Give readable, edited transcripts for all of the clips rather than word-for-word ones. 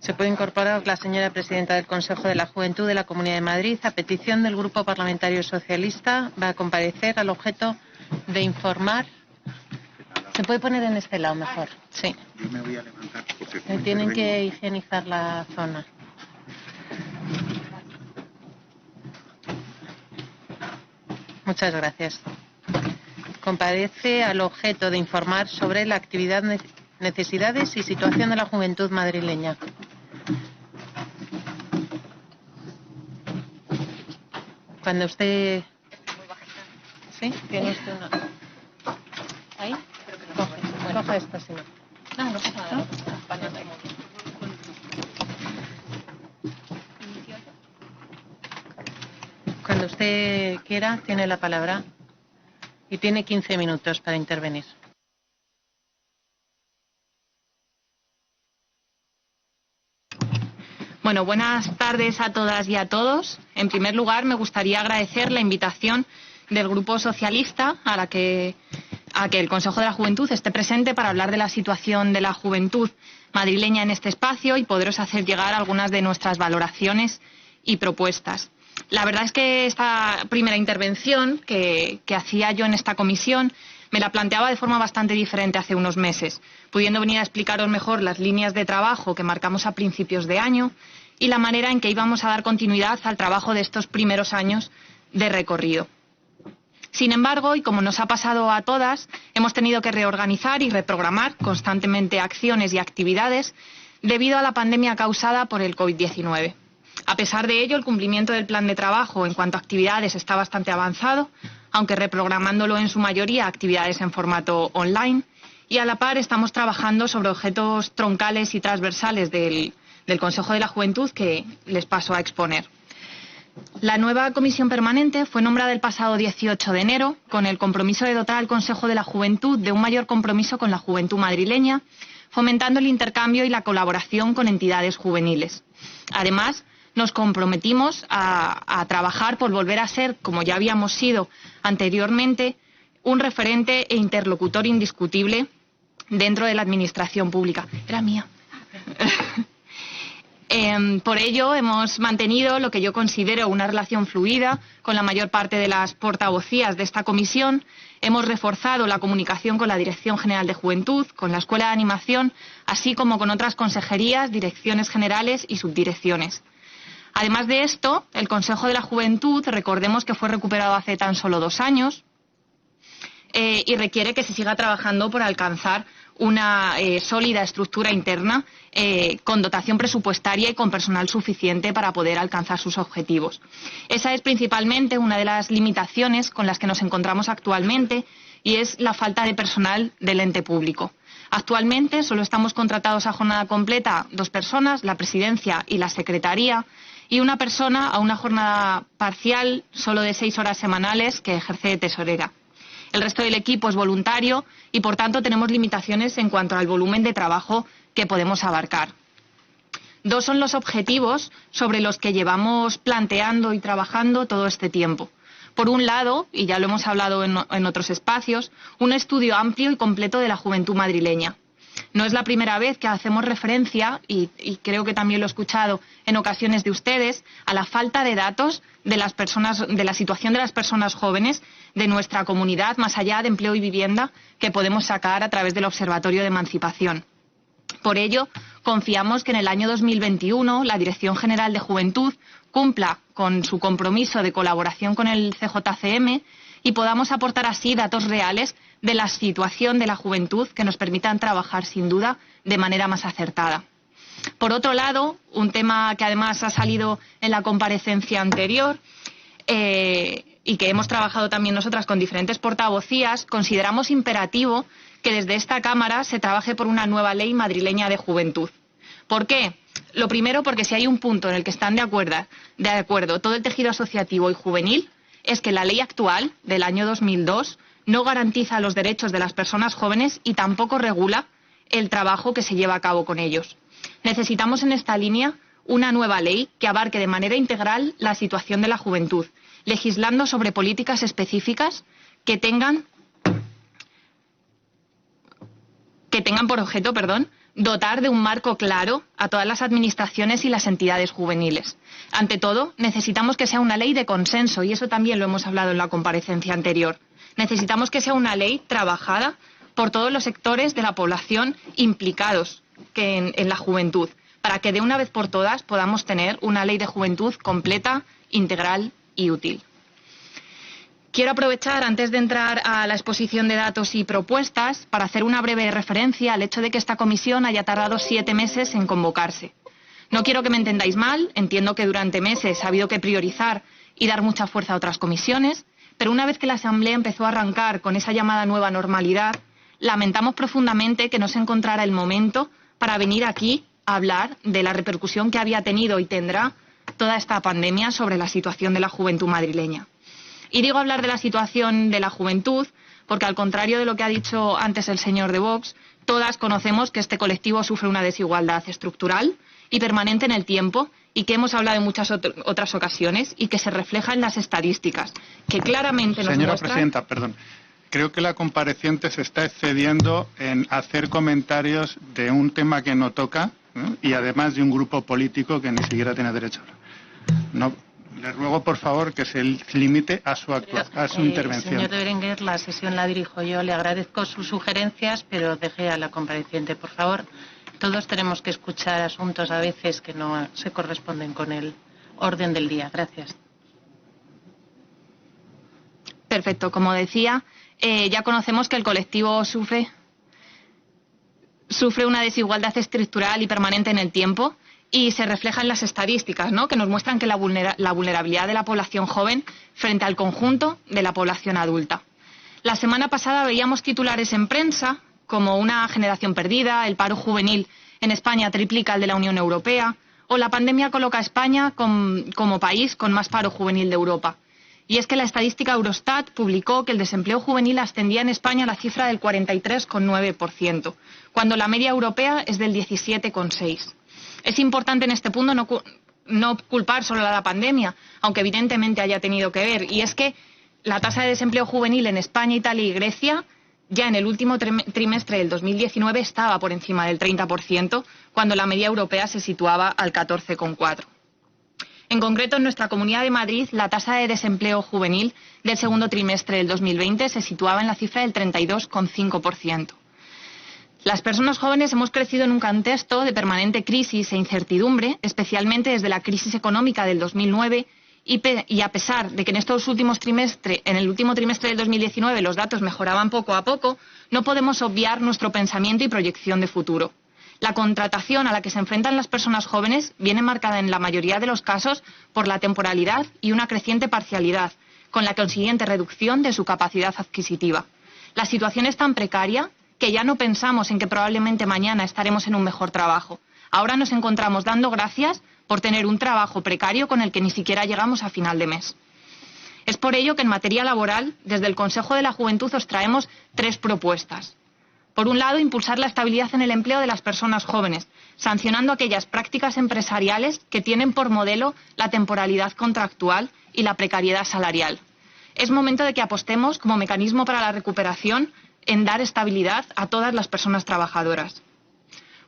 Se puede incorporar la señora presidenta del Consejo de la Juventud de la Comunidad de Madrid. A petición del Grupo Parlamentario Socialista va a comparecer al objeto de informar. ¿Se puede poner en este lado mejor? Sí. Yo me voy a levantar porque tienen que higienizar la zona. Muchas gracias. Comparece al objeto de informar sobre la actividad, necesidades y situación de la juventud madrileña. Cuando usted... ¿Sí? Tiene usted una... ¿Ahí? Coja esto, si no. No pasa nada. ¿No? Cuando usted quiera, tiene la palabra. Y tiene 15 minutos para intervenir. Bueno, buenas tardes a todas y a todos. En primer lugar, me gustaría agradecer la invitación del Grupo Socialista a que el Consejo de la Juventud esté presente para hablar de la situación de la juventud madrileña en este espacio y poderos hacer llegar algunas de nuestras valoraciones y propuestas. La verdad es que esta primera intervención que hacía yo en esta comisión me la planteaba de forma bastante diferente hace unos meses, pudiendo venir a explicaros mejor las líneas de trabajo que marcamos a principios de año y la manera en que íbamos a dar continuidad al trabajo de estos primeros años de recorrido. Sin embargo, y como nos ha pasado a todas, hemos tenido que reorganizar y reprogramar constantemente acciones y actividades debido a la pandemia causada por el COVID-19. A pesar de ello, el cumplimiento del plan de trabajo en cuanto a actividades está bastante avanzado, aunque reprogramándolo en su mayoría a actividades en formato online, y a la par estamos trabajando sobre objetos troncales y transversales del Consejo de la Juventud que les paso a exponer. La nueva comisión permanente fue nombrada el pasado 18 de enero con el compromiso de dotar al Consejo de la Juventud de un mayor compromiso con la juventud madrileña, fomentando el intercambio y la colaboración con entidades juveniles. Además, nos comprometimos a trabajar por volver a ser, como ya habíamos sido anteriormente, un referente e interlocutor indiscutible dentro de la administración pública. Era mía. Por ello, hemos mantenido lo que yo considero una relación fluida con la mayor parte de las portavocías de esta comisión. Hemos reforzado la comunicación con la Dirección General de Juventud, con la Escuela de Animación, así como con otras consejerías, direcciones generales y subdirecciones. Además de esto, el Consejo de la Juventud, recordemos que fue recuperado hace tan solo 2 años y requiere que se siga trabajando por alcanzar una sólida estructura interna con dotación presupuestaria y con personal suficiente para poder alcanzar sus objetivos. Esa es principalmente una de las limitaciones con las que nos encontramos actualmente y es la falta de personal del ente público. Actualmente solo estamos contratados a jornada completa 2 personas, la presidencia y la secretaría, y una persona a una jornada parcial solo de 6 horas semanales que ejerce de tesorera. El resto del equipo es voluntario y, por tanto, tenemos limitaciones en cuanto al volumen de trabajo que podemos abarcar. 2 son los objetivos sobre los que llevamos planteando y trabajando todo este tiempo. Por un lado, y ya lo hemos hablado en otros espacios, un estudio amplio y completo de la juventud madrileña. No es la primera vez que hacemos referencia, y creo que también lo he escuchado en ocasiones de ustedes, a la falta de datos de las personas, de la situación de las personas jóvenes de nuestra comunidad, más allá de empleo y vivienda, que podemos sacar a través del Observatorio de Emancipación. Por ello, confiamos que en el año 2021 la Dirección General de Juventud cumpla con su compromiso de colaboración con el CJCM y podamos aportar así datos reales de la situación de la juventud que nos permitan trabajar, sin duda, de manera más acertada. Por otro lado, un tema que además ha salido en la comparecencia anterior y que hemos trabajado también nosotras con diferentes portavocías, consideramos imperativo que desde esta Cámara se trabaje por una nueva ley madrileña de juventud. ¿Por qué? Lo primero, porque si hay un punto en el que están de acuerdo todo el tejido asociativo y juvenil, es que la ley actual del año 2002 no garantiza los derechos de las personas jóvenes y tampoco regula el trabajo que se lleva a cabo con ellos. Necesitamos en esta línea una nueva ley que abarque de manera integral la situación de la juventud, legislando sobre políticas específicas que tengan por objeto, dotar de un marco claro a todas las administraciones y las entidades juveniles. Ante todo, necesitamos que sea una ley de consenso, y eso también lo hemos hablado en la comparecencia anterior. Necesitamos que sea una ley trabajada por todos los sectores de la población implicados en la juventud, para que de una vez por todas podamos tener una ley de juventud completa, integral y útil. Quiero aprovechar, antes de entrar a la exposición de datos y propuestas, para hacer una breve referencia al hecho de que esta comisión haya tardado 7 meses en convocarse. No quiero que me entendáis mal, entiendo que durante meses ha habido que priorizar y dar mucha fuerza a otras comisiones, pero una vez que la Asamblea empezó a arrancar con esa llamada nueva normalidad, lamentamos profundamente que no se encontrara el momento para venir aquí a hablar de la repercusión que había tenido y tendrá toda esta pandemia sobre la situación de la juventud madrileña. Y digo hablar de la situación de la juventud porque, al contrario de lo que ha dicho antes el señor de Vox, todas conocemos que este colectivo sufre una desigualdad estructural y permanente en el tiempo, y que hemos hablado en muchas otras ocasiones y que se refleja en las estadísticas, que claramente nos Señora muestran... Presidenta, perdón. Creo que la compareciente se está excediendo en hacer comentarios de un tema que no toca, ¿no? Y además de un grupo político que ni siquiera tiene derecho. No, le ruego, por favor, que se limite a su intervención. Señor de Berenguer, la sesión la dirijo yo. Le agradezco sus sugerencias, pero deje a la compareciente, por favor. Todos tenemos que escuchar asuntos a veces que no se corresponden con el orden del día. Gracias. Perfecto. Como decía, ya conocemos que el colectivo sufre una desigualdad estructural y permanente en el tiempo, y se refleja en las estadísticas, ¿no?, que nos muestran que la vulnerabilidad de la población joven frente al conjunto de la población adulta. La semana pasada veíamos titulares en prensa como una generación perdida, el paro juvenil en España triplica el de la Unión Europea, o la pandemia coloca a España como país con más paro juvenil de Europa. Y es que la estadística Eurostat publicó que el desempleo juvenil ascendía en España a la cifra del 43,9%, cuando la media europea es del 17,6%. Es importante en este punto no culpar solo a la pandemia, aunque evidentemente haya tenido que ver, y es que la tasa de desempleo juvenil en España, Italia y Grecia ya en el último trimestre del 2019 estaba por encima del 30%, cuando la media europea se situaba al 14,4%. En concreto, en nuestra Comunidad de Madrid, la tasa de desempleo juvenil del segundo trimestre del 2020 se situaba en la cifra del 32,5%. Las personas jóvenes hemos crecido en un contexto de permanente crisis e incertidumbre, especialmente desde la crisis económica del 2009, y a pesar de que en el último trimestre del 2019 los datos mejoraban poco a poco, no podemos obviar nuestro pensamiento y proyección de futuro. La contratación a la que se enfrentan las personas jóvenes viene marcada en la mayoría de los casos por la temporalidad y una creciente parcialidad, con la consiguiente reducción de su capacidad adquisitiva. La situación es tan precaria que ya no pensamos en que probablemente mañana estaremos en un mejor trabajo. Ahora nos encontramos dando gracias por tener un trabajo precario con el que ni siquiera llegamos a final de mes. Es por ello que en materia laboral, desde el Consejo de la Juventud os traemos 3 propuestas. Por un lado, impulsar la estabilidad en el empleo de las personas jóvenes, sancionando aquellas prácticas empresariales que tienen por modelo la temporalidad contractual y la precariedad salarial. Es momento de que apostemos como mecanismo para la recuperación en dar estabilidad a todas las personas trabajadoras.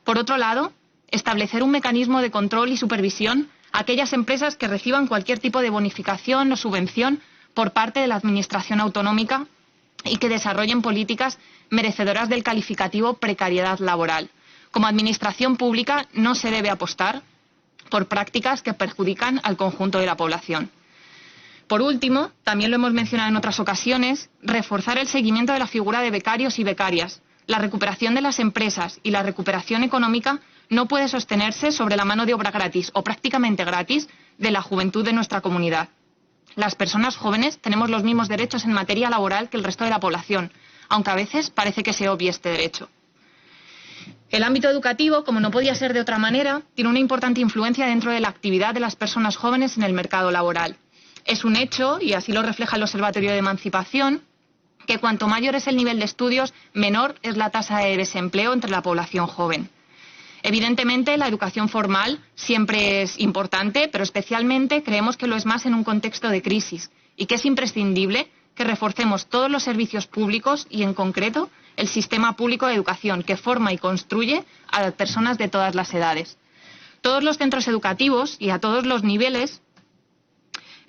Por otro lado, establecer un mecanismo de control y supervisión a aquellas empresas que reciban cualquier tipo de bonificación o subvención por parte de la Administración autonómica y que desarrollen políticas merecedoras del calificativo precariedad laboral. Como Administración pública no se debe apostar por prácticas que perjudican al conjunto de la población. Por último, también lo hemos mencionado en otras ocasiones, reforzar el seguimiento de la figura de becarios y becarias. La recuperación de las empresas y la recuperación económica no puede sostenerse sobre la mano de obra gratis o prácticamente gratis de la juventud de nuestra comunidad. Las personas jóvenes tenemos los mismos derechos en materia laboral que el resto de la población, aunque a veces parece que se obvie este derecho. El ámbito educativo, como no podía ser de otra manera, tiene una importante influencia dentro de la actividad de las personas jóvenes en el mercado laboral. Es un hecho, y así lo refleja el Observatorio de Emancipación, que cuanto mayor es el nivel de estudios, menor es la tasa de desempleo entre la población joven. Evidentemente, la educación formal siempre es importante, pero especialmente creemos que lo es más en un contexto de crisis y que es imprescindible que reforcemos todos los servicios públicos y, en concreto, el sistema público de educación, que forma y construye a personas de todas las edades. Todos los centros educativos y a todos los niveles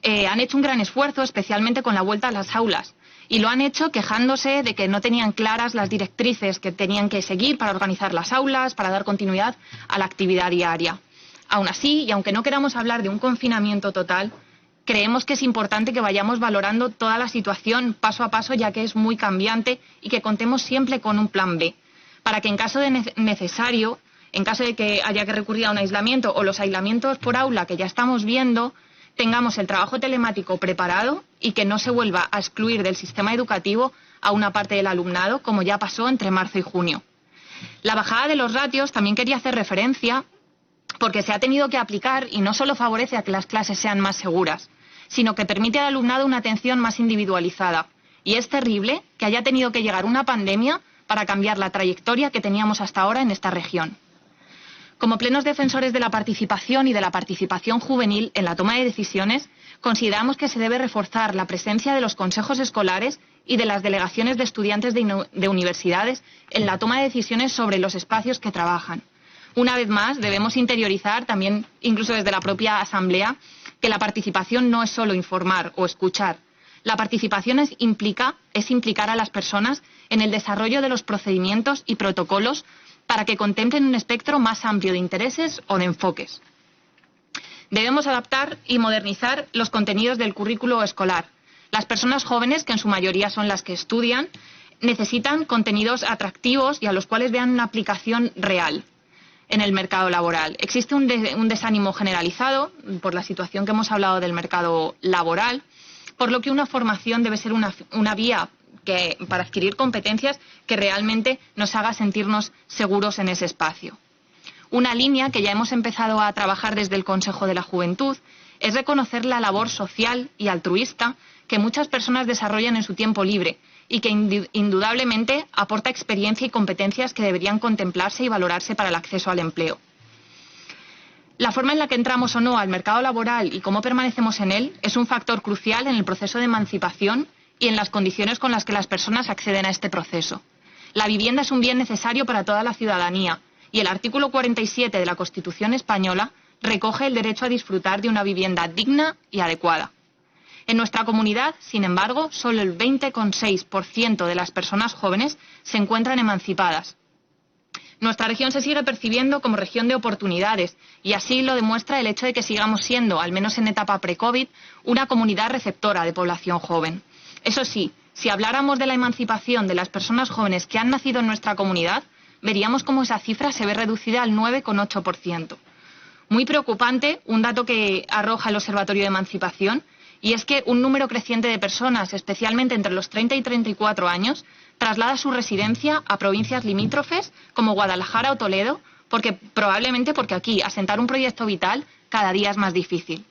han hecho un gran esfuerzo, especialmente con la vuelta a las aulas, y lo han hecho quejándose de que no tenían claras las directrices que tenían que seguir para organizar las aulas, para dar continuidad a la actividad diaria. Aún así, y aunque no queramos hablar de un confinamiento total, creemos que es importante que vayamos valorando toda la situación paso a paso, ya que es muy cambiante, y que contemos siempre con un plan B, para que en caso de necesario, en caso de que haya que recurrir a un aislamiento o los aislamientos por aula que ya estamos viendo, tengamos el trabajo telemático preparado y que no se vuelva a excluir del sistema educativo a una parte del alumnado, como ya pasó entre marzo y junio. La bajada de los ratios también quería hacer referencia porque se ha tenido que aplicar y no solo favorece a que las clases sean más seguras, sino que permite al alumnado una atención más individualizada. Y es terrible que haya tenido que llegar una pandemia para cambiar la trayectoria que teníamos hasta ahora en esta región. Como plenos defensores de la participación y de la participación juvenil en la toma de decisiones, consideramos que se debe reforzar la presencia de los consejos escolares y de las delegaciones de estudiantes de universidades en la toma de decisiones sobre los espacios que trabajan. Una vez más, debemos interiorizar también, incluso desde la propia Asamblea, que la participación no es solo informar o escuchar. La participación es implicar a las personas en el desarrollo de los procedimientos y protocolos para que contemplen un espectro más amplio de intereses o de enfoques. Debemos adaptar y modernizar los contenidos del currículo escolar. Las personas jóvenes, que en su mayoría son las que estudian, necesitan contenidos atractivos y a los cuales vean una aplicación real en el mercado laboral. Existe un desánimo generalizado por la situación que hemos hablado del mercado laboral, por lo que una formación debe ser una vía para adquirir competencias que realmente nos haga sentirnos seguros en ese espacio. Una línea que ya hemos empezado a trabajar desde el Consejo de la Juventud es reconocer la labor social y altruista que muchas personas desarrollan en su tiempo libre y que indudablemente aporta experiencia y competencias que deberían contemplarse y valorarse para el acceso al empleo. La forma en la que entramos o no al mercado laboral y cómo permanecemos en él es un factor crucial en el proceso de emancipación y en las condiciones con las que las personas acceden a este proceso. La vivienda es un bien necesario para toda la ciudadanía y el artículo 47 de la Constitución española recoge el derecho a disfrutar de una vivienda digna y adecuada. En nuestra comunidad, sin embargo, solo el 20,6% de las personas jóvenes se encuentran emancipadas. Nuestra región se sigue percibiendo como región de oportunidades y así lo demuestra el hecho de que sigamos siendo, al menos en etapa pre-COVID, una comunidad receptora de población joven. Eso sí, si habláramos de la emancipación de las personas jóvenes que han nacido en nuestra comunidad, veríamos cómo esa cifra se ve reducida al 9,8%. Muy preocupante un dato que arroja el Observatorio de Emancipación, y es que un número creciente de personas, especialmente entre los 30 y 34 años, traslada su residencia a provincias limítrofes como Guadalajara o Toledo, probablemente porque aquí asentar un proyecto vital cada día es más difícil.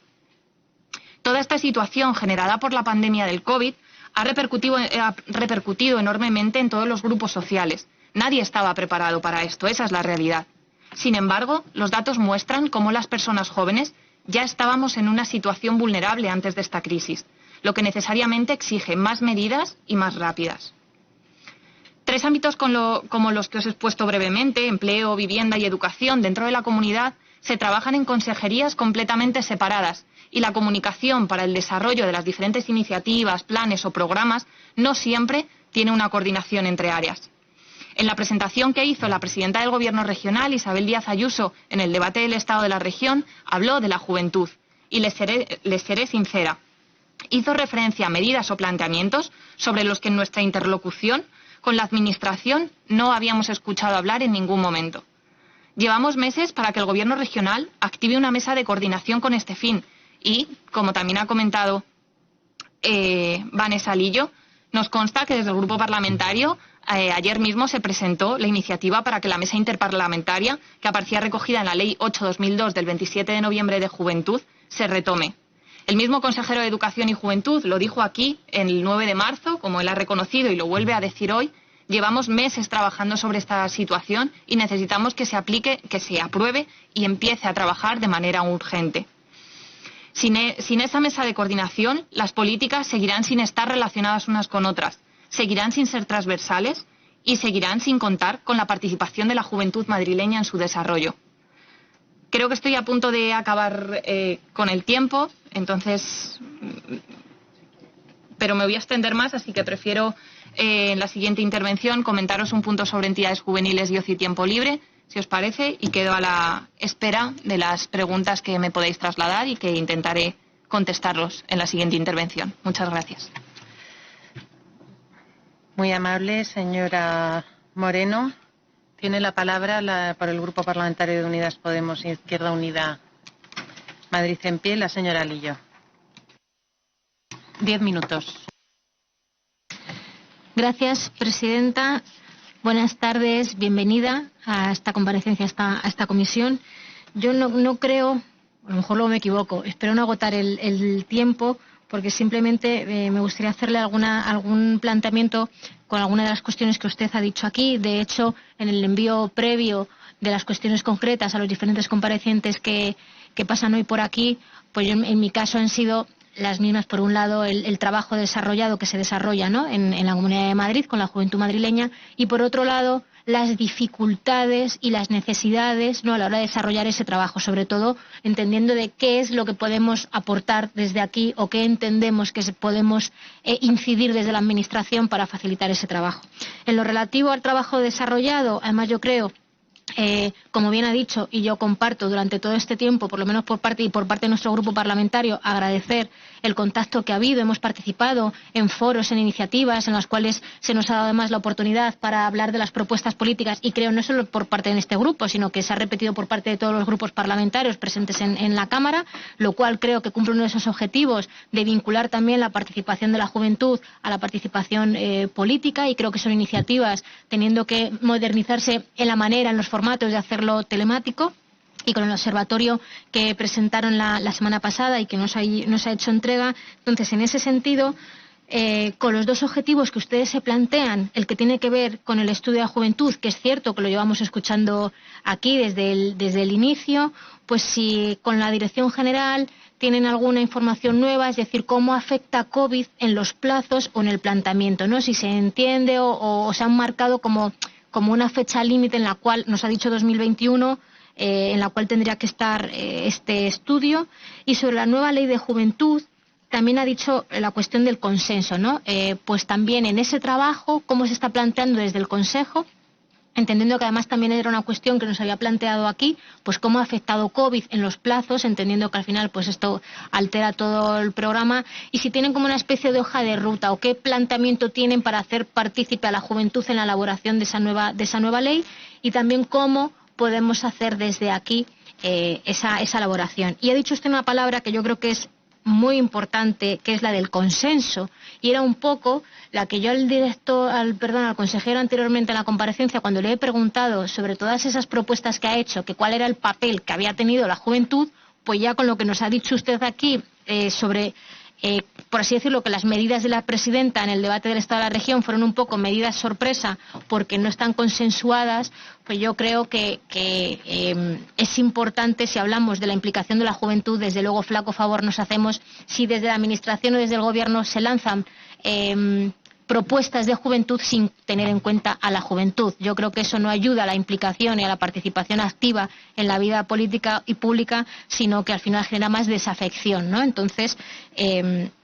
Toda esta situación generada por la pandemia del COVID ha repercutido enormemente en todos los grupos sociales. Nadie estaba preparado para esto, esa es la realidad. Sin embargo, los datos muestran cómo las personas jóvenes ya estábamos en una situación vulnerable antes de esta crisis, lo que necesariamente exige más medidas y más rápidas. Tres ámbitos como los que os he expuesto brevemente, empleo, vivienda y educación dentro de la comunidad, se trabajan en consejerías completamente separadas y la comunicación para el desarrollo de las diferentes iniciativas, planes o programas no siempre tiene una coordinación entre áreas. En la presentación que hizo la presidenta del Gobierno regional, Isabel Díaz Ayuso, en el debate del Estado de la región, habló de la juventud y les seré sincera. Hizo referencia a medidas o planteamientos sobre los que en nuestra interlocución con la Administración no habíamos escuchado hablar en ningún momento. Llevamos meses para que el Gobierno regional active una mesa de coordinación con este fin y, como también ha comentado Vanessa Lillo, nos consta que desde el Grupo Parlamentario ayer mismo se presentó la iniciativa para que la mesa interparlamentaria, que aparecía recogida en la Ley 8/2002 del 27 de noviembre de Juventud, se retome. El mismo consejero de Educación y Juventud lo dijo aquí el 9 de marzo, como él ha reconocido y lo vuelve a decir hoy. Llevamos meses trabajando sobre esta situación y necesitamos que se aplique, que se apruebe y empiece a trabajar de manera urgente. Sin esa mesa de coordinación, las políticas seguirán sin estar relacionadas unas con otras, seguirán sin ser transversales y seguirán sin contar con la participación de la juventud madrileña en su desarrollo. Creo que estoy a punto de acabar con el tiempo, entonces, pero me voy a extender más, así que prefiero en la siguiente intervención comentaros un punto sobre entidades juveniles y ocio y tiempo libre, si os parece, y quedo a la espera de las preguntas que me podéis trasladar y que intentaré contestarlos en la siguiente intervención. Muchas gracias. Muy amable, señora Moreno. Tiene la palabra por el Grupo Parlamentario de Unidas Podemos y Izquierda Unida Madrid en Pie, la señora Lillo. 10 minutos. Gracias, presidenta. Buenas tardes, bienvenida a esta comparecencia, a esta comisión. Yo no creo, a lo mejor luego me equivoco, espero no agotar el tiempo, porque simplemente me gustaría hacerle algún planteamiento con alguna de las cuestiones que usted ha dicho aquí. De hecho, en el envío previo de las cuestiones concretas a los diferentes comparecientes que pasan hoy por aquí, pues yo, en mi caso han sido las mismas. Por un lado, el trabajo desarrollado que se desarrolla, ¿no?, en la Comunidad de Madrid con la juventud madrileña, y por otro lado, las dificultades y las necesidades, ¿no?, a la hora de desarrollar ese trabajo, sobre todo entendiendo de qué es lo que podemos aportar desde aquí o qué entendemos que podemos incidir desde la Administración para facilitar ese trabajo. En lo relativo al trabajo desarrollado, además yo creo, como bien ha dicho, y yo comparto durante todo este tiempo, por lo menos por parte de nuestro grupo parlamentario, agradecer el contacto que ha habido. Hemos participado en foros, en iniciativas en las cuales se nos ha dado además la oportunidad para hablar de las propuestas políticas, y creo no solo por parte de este grupo, sino que se ha repetido por parte de todos los grupos parlamentarios presentes en la Cámara, lo cual creo que cumple uno de esos objetivos de vincular también la participación de la juventud a la participación política, y creo que son iniciativas teniendo que modernizarse en la manera, en los formatos de hacerlo telemático, y con el observatorio que presentaron la semana pasada y que nos ha hecho entrega. Entonces, en ese sentido, con los dos objetivos que ustedes se plantean, el que tiene que ver con el estudio de la juventud, que es cierto que lo llevamos escuchando aquí desde el inicio, pues si con la Dirección General tienen alguna información nueva, es decir, cómo afecta COVID en los plazos o en el planteamiento, ¿no? Si se entiende o se han marcado como una fecha límite en la cual nos ha dicho 2021, en la cual tendría que estar este estudio. Y sobre la nueva ley de juventud, también ha dicho la cuestión del consenso, ¿no? Pues también en ese trabajo, cómo se está planteando desde el Consejo, entendiendo que además también era una cuestión que nos había planteado aquí, pues cómo ha afectado COVID en los plazos, entendiendo que al final pues esto altera todo el programa, y si tienen como una especie de hoja de ruta o qué planteamiento tienen para hacer partícipe a la juventud en la elaboración de esa nueva ley, y también cómo podemos hacer desde aquí esa elaboración. Y ha dicho usted una palabra que yo creo que es muy importante, que es la del consenso, y era un poco la que yo al consejero anteriormente en la comparecencia, cuando le he preguntado sobre todas esas propuestas que ha hecho, que cuál era el papel que había tenido la juventud, pues ya con lo que nos ha dicho usted aquí sobre, por así decirlo, que las medidas de la presidenta en el debate del Estado de la Región fueron un poco medidas sorpresa porque no están consensuadas, pues yo creo que es importante, si hablamos de la implicación de la juventud, desde luego flaco favor nos hacemos si desde la Administración o desde el Gobierno se lanzan propuestas de juventud sin tener en cuenta a la juventud. Yo creo que eso no ayuda a la implicación y a la participación activa en la vida política y pública, sino que al final genera más desafección, ¿no? Entonces,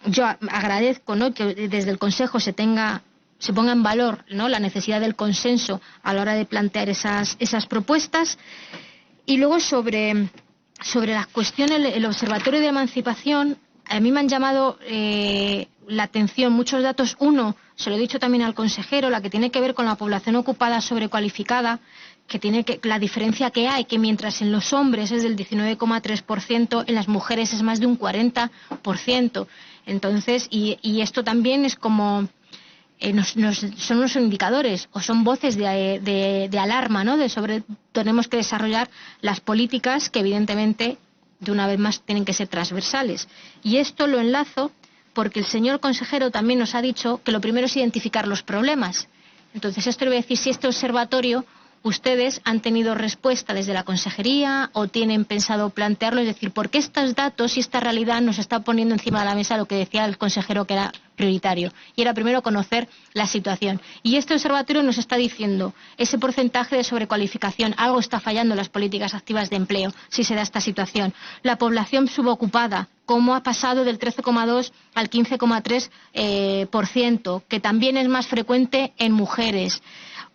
yo agradezco, ¿no?, que desde el Consejo se ponga en valor, ¿no?, la necesidad del consenso a la hora de plantear esas propuestas. Y luego sobre la cuestión, el Observatorio de Emancipación, a mí me han llamado la atención muchos datos. Uno, se lo he dicho también al consejero, la que tiene que ver con la población ocupada sobrecualificada, la diferencia que hay, que mientras en los hombres es del 19,3%, en las mujeres es más de un 40%. Entonces, y esto también es como son unos indicadores o son voces de alarma, ¿no?, tenemos que desarrollar las políticas que evidentemente, de una vez más, tienen que ser transversales. Y esto lo enlazo porque el señor consejero también nos ha dicho que lo primero es identificar los problemas. Entonces, esto le voy a decir, si este observatorio ustedes han tenido respuesta desde la consejería o tienen pensado plantearlo, es decir, ¿por qué estos datos y esta realidad nos está poniendo encima de la mesa lo que decía el consejero que era prioritario? Y era primero conocer la situación. Y este observatorio nos está diciendo ese porcentaje de sobrecualificación, algo está fallando en las políticas activas de empleo si se da esta situación. La población subocupada, cómo ha pasado del 13,2 al 15,3%, que también es más frecuente en mujeres.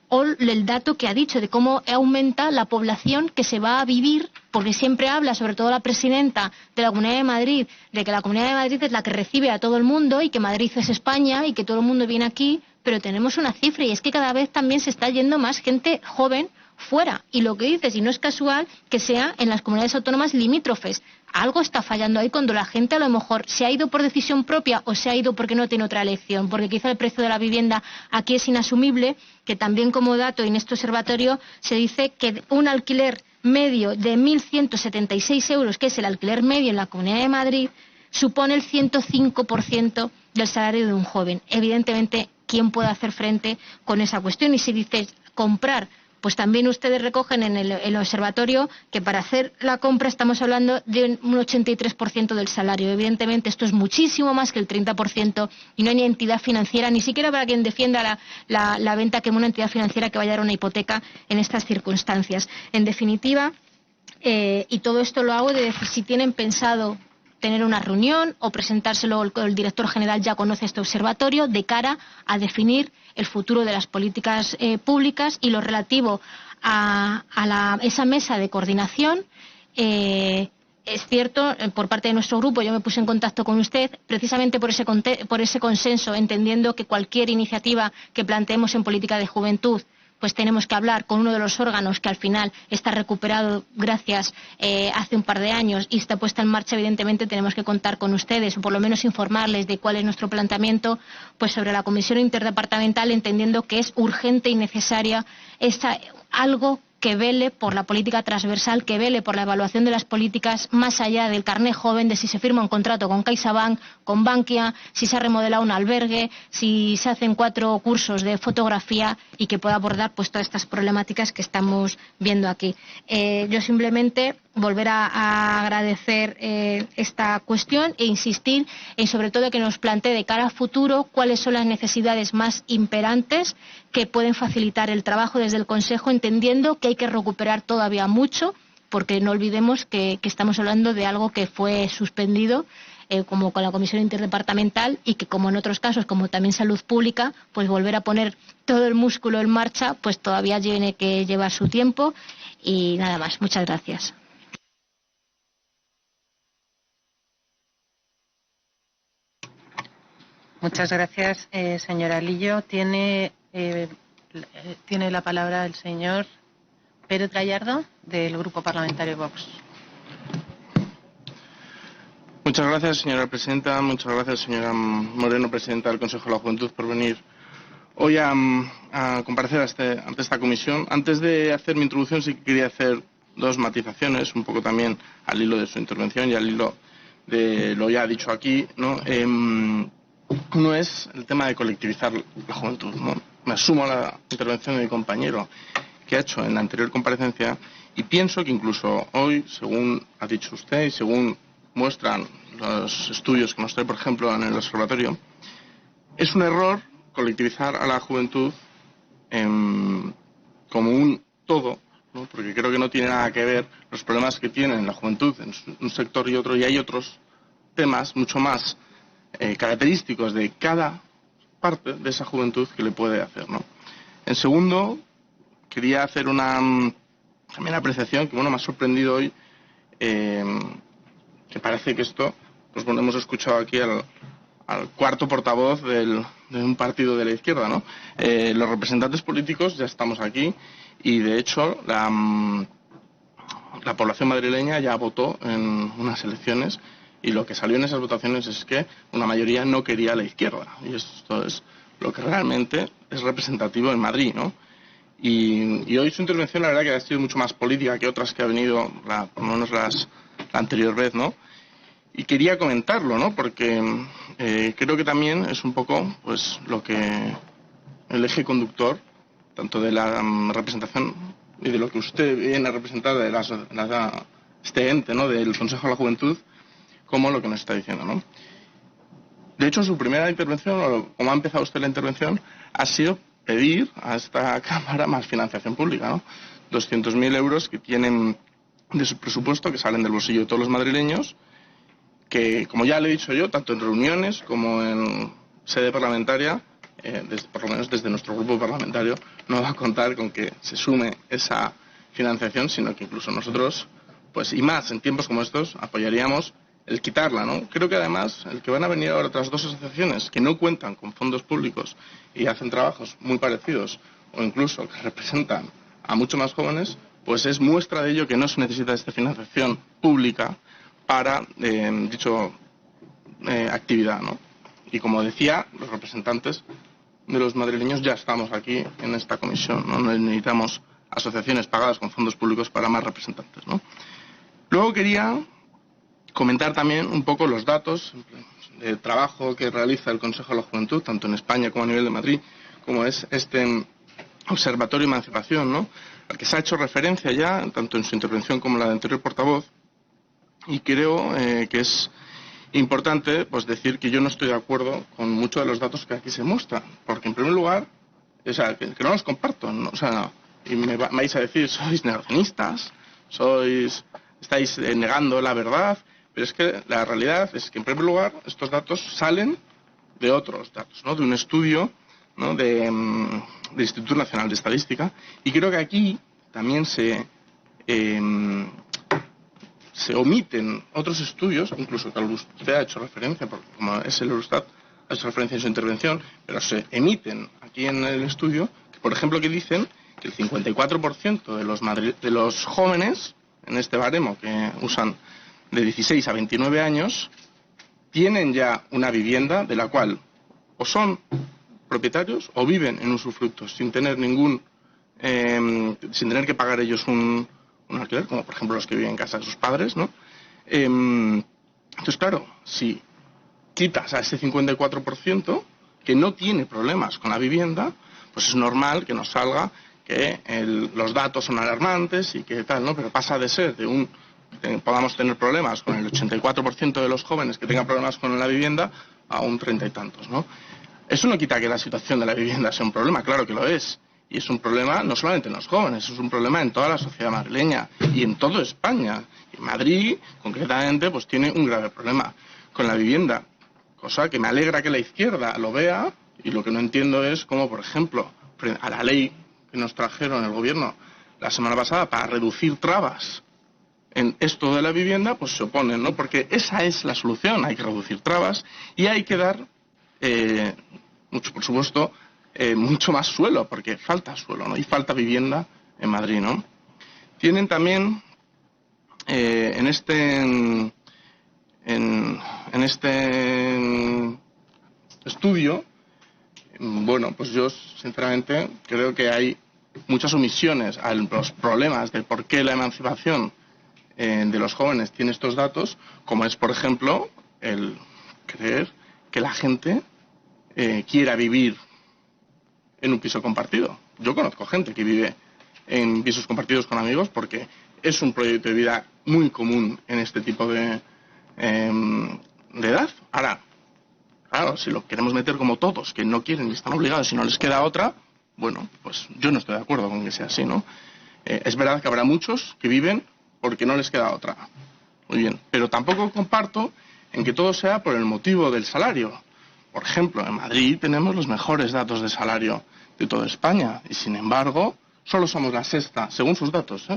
O el dato que ha dicho de cómo aumenta la población que se va a vivir, porque siempre habla, sobre todo la presidenta de la Comunidad de Madrid, de que la Comunidad de Madrid es la que recibe a todo el mundo y que Madrid es España y que todo el mundo viene aquí, pero tenemos una cifra y es que cada vez también se está yendo más gente joven fuera. Y lo que dices, y no es casual que sea en las comunidades autónomas limítrofes. Algo está fallando ahí cuando la gente a lo mejor se ha ido por decisión propia o se ha ido porque no tiene otra elección, porque quizá el precio de la vivienda aquí es inasumible, que también como dato en este observatorio se dice que un alquiler medio de 1.176 euros, que es el alquiler medio en la Comunidad de Madrid, supone el 105% del salario de un joven. Evidentemente, ¿quién puede hacer frente con esa cuestión? Y si dices comprar, pues también ustedes recogen en el observatorio que para hacer la compra estamos hablando de un 83% del salario. Evidentemente esto es muchísimo más que el 30% y no hay ni entidad financiera, ni siquiera para quien defienda la venta, que una entidad financiera que vaya a dar una hipoteca en estas circunstancias. En definitiva, y todo esto lo hago de decir si tienen pensado tener una reunión o presentárselo, el director general ya conoce este observatorio, de cara a definir el futuro de las políticas públicas y lo relativo a esa mesa de coordinación. Es cierto, por parte de nuestro grupo, yo me puse en contacto con usted precisamente por ese consenso, entendiendo que cualquier iniciativa que planteemos en política de juventud, pues tenemos que hablar con uno de los órganos que al final está recuperado gracias hace un par de años y está puesta en marcha. Evidentemente tenemos que contar con ustedes o por lo menos informarles de cuál es nuestro planteamiento pues sobre la comisión interdepartamental, entendiendo que es urgente y necesaria algo que vele por la política transversal, que vele por la evaluación de las políticas más allá del carné joven, de si se firma un contrato con CaixaBank, con Bankia, si se ha remodelado un albergue, si se hacen 4 cursos de fotografía y que pueda abordar pues todas estas problemáticas que estamos viendo aquí. Yo simplemente volver a agradecer esta cuestión e insistir en sobre todo que nos plantee de cara a futuro cuáles son las necesidades más imperantes que pueden facilitar el trabajo desde el Consejo, entendiendo que hay que recuperar todavía mucho, porque no olvidemos que estamos hablando de algo que fue suspendido como con la Comisión Interdepartamental y que, como en otros casos, como también Salud Pública, pues volver a poner todo el músculo en marcha, pues todavía tiene que llevar su tiempo. Y nada más. Muchas gracias. Muchas gracias, señora Lillo. Tiene la palabra el señor Pérez Gallardo, del Grupo Parlamentario Vox. Muchas gracias, señora presidenta. Muchas gracias, señora Moreno, presidenta del Consejo de la Juventud, por venir hoy a comparecer ante esta comisión. Antes de hacer mi introducción, sí que quería hacer 2 matizaciones, un poco también al hilo de su intervención y al hilo de lo ya dicho aquí, ¿no? Uno es el tema de colectivizar la juventud, ¿no? Me sumo a la intervención de mi compañero que ha hecho en la anterior comparecencia y pienso que incluso hoy, según ha dicho usted y según muestran los estudios que nos trae, por ejemplo, en el observatorio, es un error colectivizar a la juventud como un todo, ¿no? Porque creo que no tiene nada que ver los problemas que tiene la juventud en un sector y otro, y hay otros temas mucho más característicos de cada parte de esa juventud que le puede hacer, ¿no? En segundo, quería hacer también una apreciación que me ha sorprendido hoy, que parece que esto, pues bueno, hemos escuchado aquí al cuarto portavoz de un partido de la izquierda, ¿no? Los representantes políticos ya estamos aquí y de hecho la población madrileña ya votó en unas elecciones y lo que salió en esas votaciones es que una mayoría no quería a la izquierda y esto es lo que realmente es representativo en Madrid, ¿no? Y hoy su intervención la verdad que ha sido mucho más política que otras que ha venido por lo menos la anterior vez, ¿no? Y quería comentarlo, ¿no? Porque creo que también es un poco pues lo que el eje conductor tanto de la representación y de lo que usted viene a representar de este ente, ¿no?, del Consejo de la Juventud, como lo que nos está diciendo, ¿no? De hecho, su primera intervención, o como ha empezado usted la intervención, ha sido pedir a esta Cámara más financiación pública, ¿no? 200.000 euros que tienen de su presupuesto, que salen del bolsillo de todos los madrileños, que, como ya le he dicho yo, tanto en reuniones como en sede parlamentaria, por lo menos desde nuestro grupo parlamentario, no va a contar con que se sume esa financiación, sino que incluso nosotros, pues y más en tiempos como estos, apoyaríamos el quitarla, ¿no? Creo que además el que van a venir ahora otras dos asociaciones que no cuentan con fondos públicos y hacen trabajos muy parecidos, o incluso que representan a muchos más jóvenes, pues es muestra de ello que no se necesita esta financiación pública para dicho actividad, ¿no? Y como decía, los representantes de los madrileños ya estamos aquí en esta comisión, ¿no? No necesitamos asociaciones pagadas con fondos públicos para más representantes, ¿no? Luego quería comentar también un poco los datos de trabajo que realiza el Consejo de la Juventud, tanto en España como a nivel de Madrid, como es este Observatorio de Emancipación, ¿no?, al que se ha hecho referencia ya, tanto en su intervención como en la del anterior portavoz, y creo que es importante pues decir que yo no estoy de acuerdo con muchos de los datos que aquí se muestran, porque en primer lugar, o sea, que no los comparto, ¿no? O sea, y me vais a decir, sois negacionistas, estáis negando la verdad, pero es que la realidad es que en primer lugar estos datos salen de otros datos, ¿no?, de un estudio, ¿no?, del Instituto Nacional de Estadística, y creo que aquí también se omiten otros estudios, incluso que usted ha hecho referencia, porque como es el Eurostat, ha hecho referencia en su intervención, pero se emiten aquí en el estudio, que, por ejemplo, que dicen que el 54% de los jóvenes, en este baremo que usan de 16 a 29 años, tienen ya una vivienda de la cual o son propietarios o viven en usufructo sin tener sin tener que pagar ellos un alquiler, como por ejemplo los que viven en casa de sus padres, ¿no? Entonces, claro, si quitas a ese 54% que no tiene problemas con la vivienda, pues es normal que nos salga que los datos son alarmantes y que tal, ¿no? Pero pasa de ser podamos tener problemas con el 84% de los jóvenes que tengan problemas con la vivienda a un 30 y tantos, ¿no? Eso no quita que la situación de la vivienda sea un problema, claro que lo es. Y es un problema no solamente en los jóvenes, es un problema en toda la sociedad madrileña y en toda España. Y Madrid, concretamente, pues tiene un grave problema con la vivienda, cosa que me alegra que la izquierda lo vea, y lo que no entiendo es cómo, por ejemplo, a la ley que nos trajeron el gobierno la semana pasada para reducir trabas en esto de la vivienda, pues se oponen, ¿no? Porque esa es la solución, hay que reducir trabas y hay que dar, por supuesto, mucho más suelo, porque falta suelo, ¿no? Y falta vivienda en Madrid, ¿no? Tienen también en este estudio, bueno, pues yo sinceramente creo que hay muchas omisiones a los problemas de por qué la emancipación de los jóvenes tiene estos datos, como es, por ejemplo, el creer que la gente quiera vivir en un piso compartido. Yo conozco gente que vive en pisos compartidos con amigos porque es un proyecto de vida muy común en este tipo de edad. Ahora, claro, si lo queremos meter como todos, que no quieren y están obligados y no les queda otra, bueno, pues yo no estoy de acuerdo con que sea así, ¿no? Es verdad que habrá muchos que viven porque no les queda otra. Muy bien, pero tampoco comparto en que todo sea por el motivo del salario. Por ejemplo, en Madrid tenemos los mejores datos de salario de toda España y, sin embargo, solo somos la sexta, según sus datos,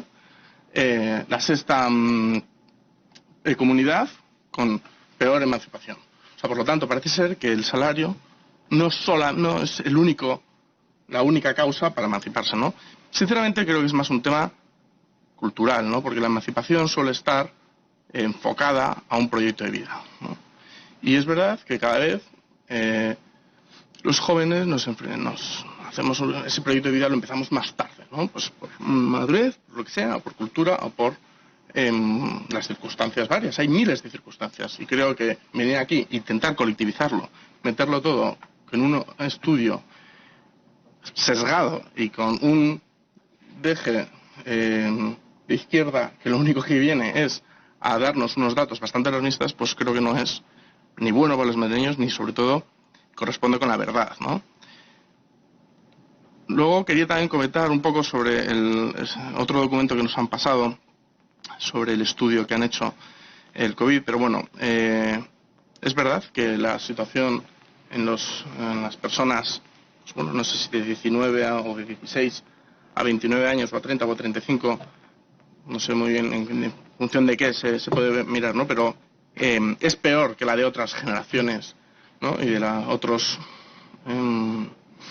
la sexta comunidad con peor emancipación. O sea, por lo tanto, parece ser que el salario no es la única causa para emanciparse, ¿no? Sinceramente creo que es más un tema cultural, ¿no? Porque la emancipación suele estar enfocada a un proyecto de vida, ¿no? Y es verdad que cada vez los jóvenes hacemos ese proyecto de vida, lo empezamos más tarde, ¿no? Pues por madurez, por lo que sea, o por cultura, o por las circunstancias varias. Hay miles de circunstancias y creo que venir aquí, intentar colectivizarlo, meterlo todo en un estudio sesgado y con un deje de izquierda que lo único que viene es a darnos unos datos bastante alarmistas, pues creo que no es ni bueno para los madrileños ni sobre todo corresponde con la verdad, ¿no? Luego quería también comentar un poco sobre otro documento que nos han pasado sobre el estudio que han hecho el COVID, pero bueno, es verdad que la situación en las personas, pues bueno, no sé si de 19 o de 16 a 29 años o a 30 o a 35, no sé muy bien en función de qué se puede mirar, ¿no? Pero es peor que la de otras generaciones, ¿no? Y de otros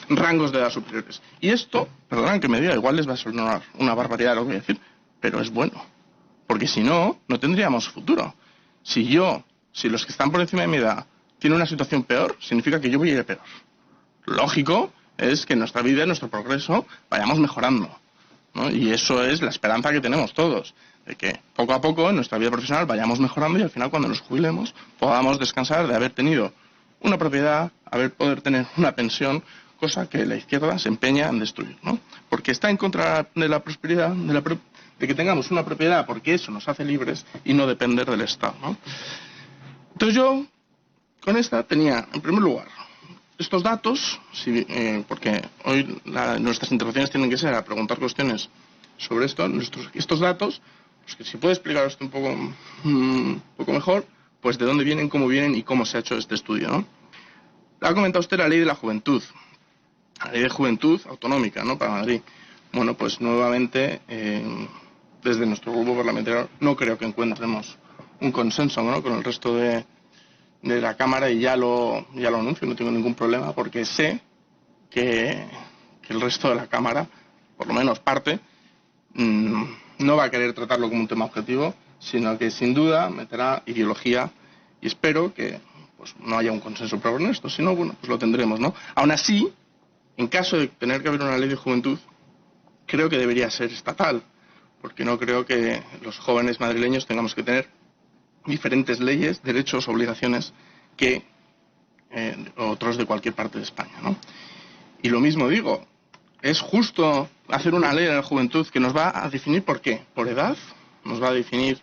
rangos de edad superiores. Y esto, perdonan que me diga, igual les va a sonar una barbaridad lo que voy a decir, pero es bueno. Porque si no, no tendríamos futuro. Si los que están por encima de mi edad tienen una situación peor, significa que yo voy a ir peor. Lógico es que en nuestra vida, en nuestro progreso, vayamos mejorando, ¿no? Y eso es la esperanza que tenemos todos, de que poco a poco en nuestra vida profesional vayamos mejorando y al final cuando nos jubilemos podamos descansar de haber tenido una propiedad, poder tener una pensión, cosa que la izquierda se empeña en destruir, ¿no? Porque está en contra de la prosperidad, de que tengamos una propiedad, porque eso nos hace libres y no depender del Estado, ¿no? Entonces yo, con esta, tenía, en primer lugar, estos datos, porque hoy nuestras intervenciones tienen que ser a preguntar cuestiones sobre esto, estos datos, pues que si puede explicar esto un poco mejor, pues de dónde vienen, cómo vienen y cómo se ha hecho este estudio, ¿no? Ha comentado usted la ley de la juventud, la ley de juventud autonómica, ¿no?, para Madrid. Bueno, pues nuevamente, desde nuestro grupo parlamentario no creo que encontremos un consenso, ¿no?, con el resto de la Cámara, y ya lo anuncio, no tengo ningún problema, porque sé que el resto de la Cámara, por lo menos parte, no va a querer tratarlo como un tema objetivo, sino que sin duda meterá ideología, y espero que pues no haya un consenso probable en esto, si no, bueno, pues lo tendremos, ¿no? Aún así, en caso de tener que haber una ley de juventud, creo que debería ser estatal, porque no creo que los jóvenes madrileños tengamos que tener diferentes leyes, derechos, obligaciones que otros de cualquier parte de España, ¿no? Y lo mismo digo, ¿es justo hacer una ley de la juventud que nos va a definir por qué? ¿Por edad? ¿Nos va a definir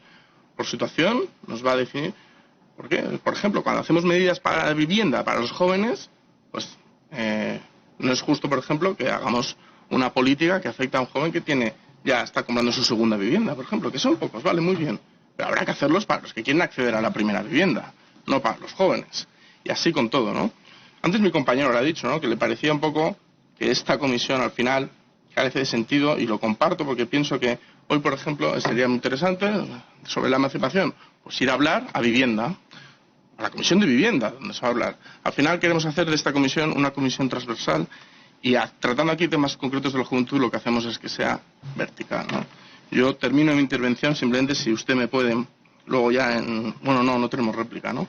por situación? ¿Nos va a definir por qué? Por ejemplo, cuando hacemos medidas para la vivienda para los jóvenes, pues no es justo, por ejemplo, que hagamos una política que afecta a un joven que ya está comprando su segunda vivienda, por ejemplo, que son pocos, vale, muy bien. Pero habrá que hacerlos para los que quieren acceder a la primera vivienda, no para los jóvenes. Y así con todo, ¿no? Antes mi compañero lo ha dicho, ¿no?, que le parecía un poco que esta comisión al final carece de sentido, y lo comparto porque pienso que hoy, por ejemplo, sería muy interesante sobre la emancipación, pues ir a hablar a vivienda, a la comisión de vivienda, donde se va a hablar. Al final queremos hacer de esta comisión una comisión transversal y tratando aquí temas concretos de la juventud, lo que hacemos es que sea vertical, ¿no? Yo termino mi intervención simplemente si usted me puede, luego ya bueno, no tenemos réplica, ¿no?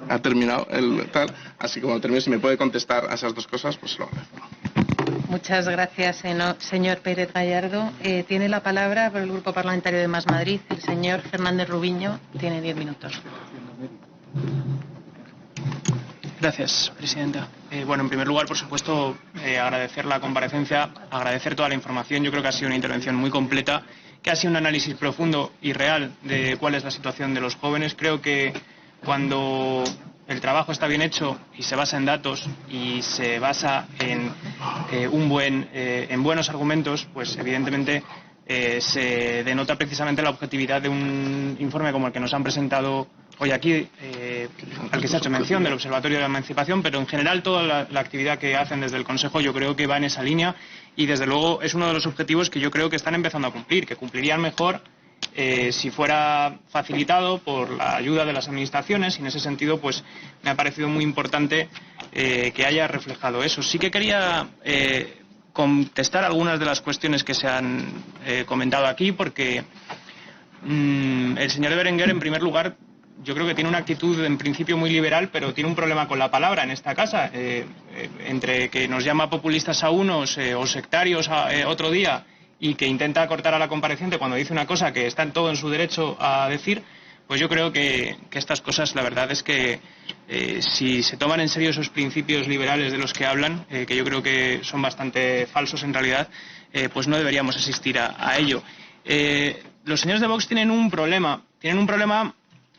Ha terminado el tal, así que cuando termine, si me puede contestar a esas dos cosas, pues lo agradezco. Muchas gracias, señor Pérez Gallardo. Tiene la palabra por el Grupo Parlamentario de Más Madrid el señor Fernández Rubiño. Tiene 10 minutos. Gracias, presidenta. Bueno, en primer lugar, por supuesto, agradecer la comparecencia, agradecer toda la información. Yo creo que ha sido una intervención muy completa, que ha sido un análisis profundo y real de cuál es la situación de los jóvenes. Creo que cuando el trabajo está bien hecho y se basa en datos y se basa en buenos argumentos, pues evidentemente se denota precisamente la objetividad de un informe como el que nos han presentado hoy aquí, al que se ha hecho mención del Observatorio de la Emancipación, pero en general toda la actividad que hacen desde el Consejo yo creo que va en esa línea, y desde luego es uno de los objetivos que yo creo que están empezando a cumplir, que cumplirían mejor si fuera facilitado por la ayuda de las administraciones, y en ese sentido pues me ha parecido muy importante que haya reflejado eso. Sí que quería contestar algunas de las cuestiones que se han comentado aquí, porque el señor Berenguer, en primer lugar, yo creo que tiene una actitud en principio muy liberal, pero tiene un problema con la palabra en esta casa, entre que nos llama populistas a unos o sectarios otro día, y que intenta cortar a la compareciente cuando dice una cosa que está en todo en su derecho a decir, Pues yo creo que estas cosas, la verdad es que si se toman en serio esos principios liberales de los que hablan, que yo creo que son bastante falsos en realidad, pues no deberíamos asistir a ello. Los señores de Vox tienen un problema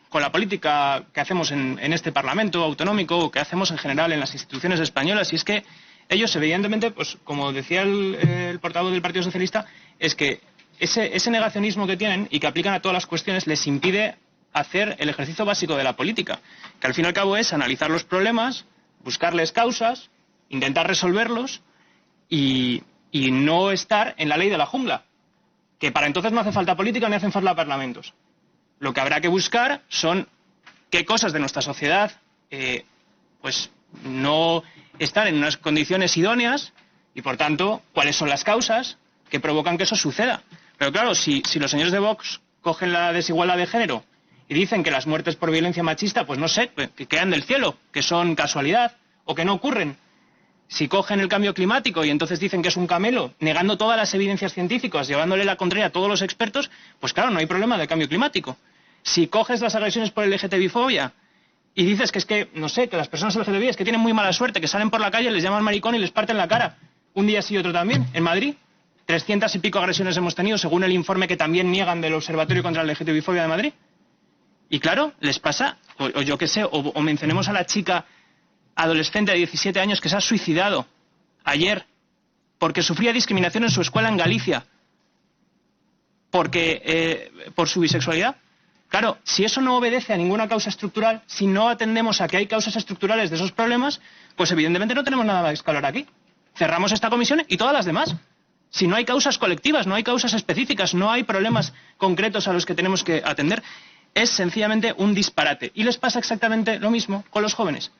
con la política que hacemos en este Parlamento autonómico o que hacemos en general en las instituciones españolas, y es que ellos, evidentemente, pues como decía el portavoz del Partido Socialista, es que ese negacionismo que tienen y que aplican a todas las cuestiones les impide hacer el ejercicio básico de la política, que al fin y al cabo es analizar los problemas, buscarles causas, intentar resolverlos y no estar en la ley de la jungla, que para entonces no hace falta política ni hacen falta parlamentos. Lo que habrá que buscar son qué cosas de nuestra sociedad pues no están en unas condiciones idóneas y, por tanto, cuáles son las causas que provocan que eso suceda. Pero claro, si los señores de Vox cogen la desigualdad de género y dicen que las muertes por violencia machista, pues no sé, que caen del cielo, que son casualidad o que no ocurren. Si cogen el cambio climático y entonces dicen que es un camelo, negando todas las evidencias científicas, llevándole la contraria a todos los expertos, pues claro, no hay problema de cambio climático. Si coges las agresiones por LGTBI-fobia y dices que es que, no sé, que las personas LGTBI es que tienen muy mala suerte, que salen por la calle, les llaman maricón y les parten la cara, un día sí y otro también, en Madrid, 300 y pico agresiones hemos tenido, según el informe que también niegan del Observatorio contra la LGTBI-fobia de Madrid. Y claro, les pasa, o yo qué sé, o mencionemos a la chica adolescente de 17 años que se ha suicidado ayer porque sufría discriminación en su escuela en Galicia por su bisexualidad. Claro, si eso no obedece a ninguna causa estructural, si no atendemos a que hay causas estructurales de esos problemas, pues evidentemente no tenemos nada más que hablar aquí. Cerramos esta comisión y todas las demás. Si no hay causas colectivas, no hay causas específicas, no hay problemas concretos a los que tenemos que atender, es sencillamente un disparate. Y les pasa exactamente lo mismo con los jóvenes.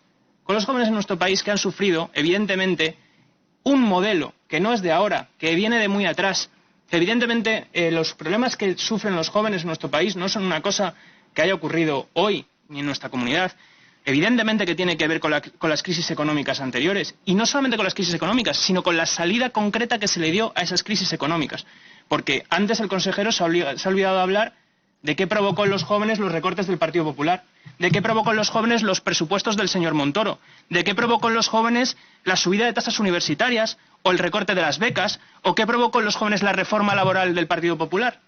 Con los jóvenes en nuestro país que han sufrido, evidentemente, un modelo que no es de ahora, que viene de muy atrás. Evidentemente, los problemas que sufren los jóvenes en nuestro país no son una cosa que haya ocurrido hoy ni en nuestra comunidad. Evidentemente que tiene que ver con las crisis económicas anteriores. Y no solamente con las crisis económicas, sino con la salida concreta que se le dio a esas crisis económicas. Porque antes el consejero se ha olvidado de hablar de qué provocó en los jóvenes los recortes del Partido Popular, de qué provocó en los jóvenes los presupuestos del señor Montoro, de qué provocó en los jóvenes la subida de tasas universitarias o el recorte de las becas, o qué provocó en los jóvenes la reforma laboral del Partido Popular.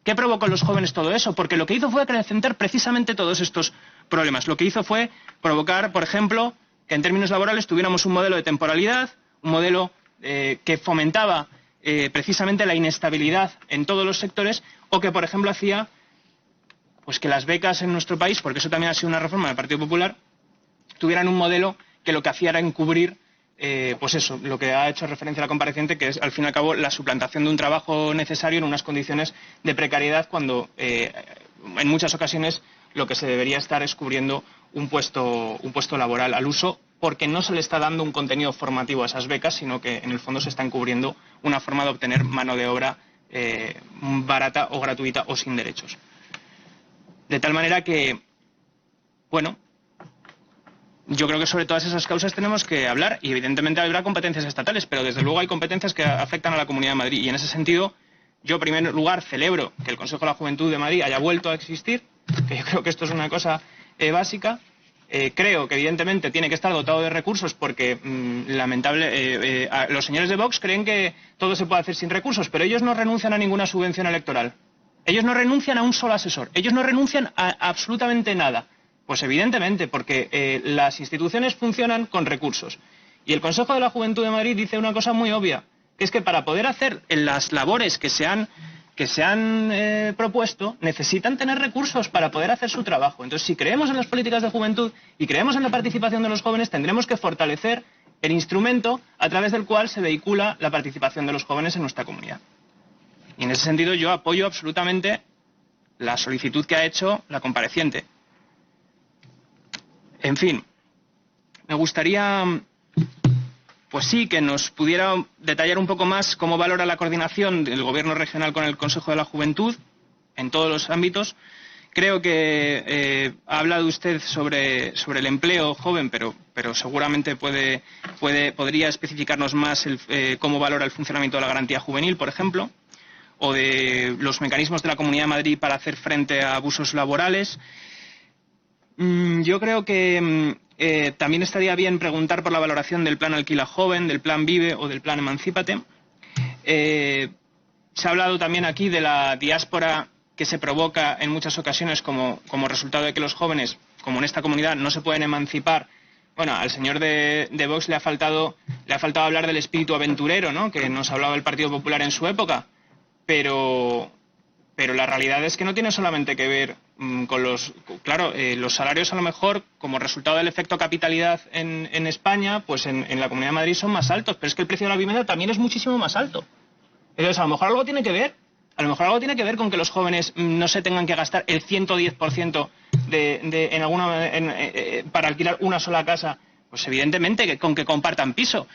¿Qué provocó en los jóvenes todo eso? Porque lo que hizo fue acrecentar precisamente todos estos problemas. Lo que hizo fue provocar, por ejemplo, que en términos laborales tuviéramos un modelo de temporalidad, un modelo que fomentaba precisamente la inestabilidad en todos los sectores, o que, por ejemplo, hacía pues que las becas en nuestro país, porque eso también ha sido una reforma del Partido Popular, tuvieran un modelo que lo que hacía era encubrir pues eso, lo que ha hecho referencia a la compareciente, que es al fin y al cabo la suplantación de un trabajo necesario en unas condiciones de precariedad, cuando en muchas ocasiones lo que se debería estar es cubriendo un puesto laboral al uso, porque no se le está dando un contenido formativo a esas becas, sino que en el fondo se está encubriendo una forma de obtener mano de obra barata o gratuita o sin derechos. De tal manera que, bueno, yo creo que sobre todas esas causas tenemos que hablar, y evidentemente habrá competencias estatales, pero desde luego hay competencias que afectan a la Comunidad de Madrid, y en ese sentido yo en primer lugar celebro que el Consejo de la Juventud de Madrid haya vuelto a existir, que yo creo que esto es una cosa básica. Creo que evidentemente tiene que estar dotado de recursos, porque los señores de Vox creen que todo se puede hacer sin recursos, pero ellos no renuncian a ninguna subvención electoral. Ellos no renuncian a un solo asesor. Ellos no renuncian a absolutamente nada. Pues evidentemente, porque las instituciones funcionan con recursos. Y el Consejo de la Juventud de Madrid dice una cosa muy obvia, que es que para poder hacer las labores que se han propuesto, necesitan tener recursos para poder hacer su trabajo. Entonces, si creemos en las políticas de juventud y creemos en la participación de los jóvenes, tendremos que fortalecer el instrumento a través del cual se vehicula la participación de los jóvenes en nuestra comunidad. Y en ese sentido yo apoyo absolutamente la solicitud que ha hecho la compareciente. En fin, me gustaría, pues sí, que nos pudiera detallar un poco más cómo valora la coordinación del Gobierno regional con el Consejo de la Juventud en todos los ámbitos. Creo que ha hablado usted sobre el empleo joven, pero seguramente podría especificarnos más cómo valora el funcionamiento de la garantía juvenil, por ejemplo, o de los mecanismos de la Comunidad de Madrid para hacer frente a abusos laborales. Yo creo que también estaría bien preguntar por la valoración del plan Alquila Joven, del plan Vive o del plan Emancípate. Se ha hablado también aquí de la diáspora que se provoca en muchas ocasiones como resultado de que los jóvenes, como en esta comunidad, no se pueden emancipar. Bueno, al señor de Vox le ha faltado hablar del espíritu aventurero, ¿no?, que nos hablaba el Partido Popular en su época, pero la realidad es que no tiene solamente que ver con los salarios, a lo mejor como resultado del efecto capitalidad en España, pues en la Comunidad de Madrid son más altos, pero es que el precio de la vivienda también es muchísimo más alto. Entonces, a lo mejor algo tiene que ver. A lo mejor algo tiene que ver con que los jóvenes no se tengan que gastar el 110% para alquilar una sola casa. Pues evidentemente con que compartan piso.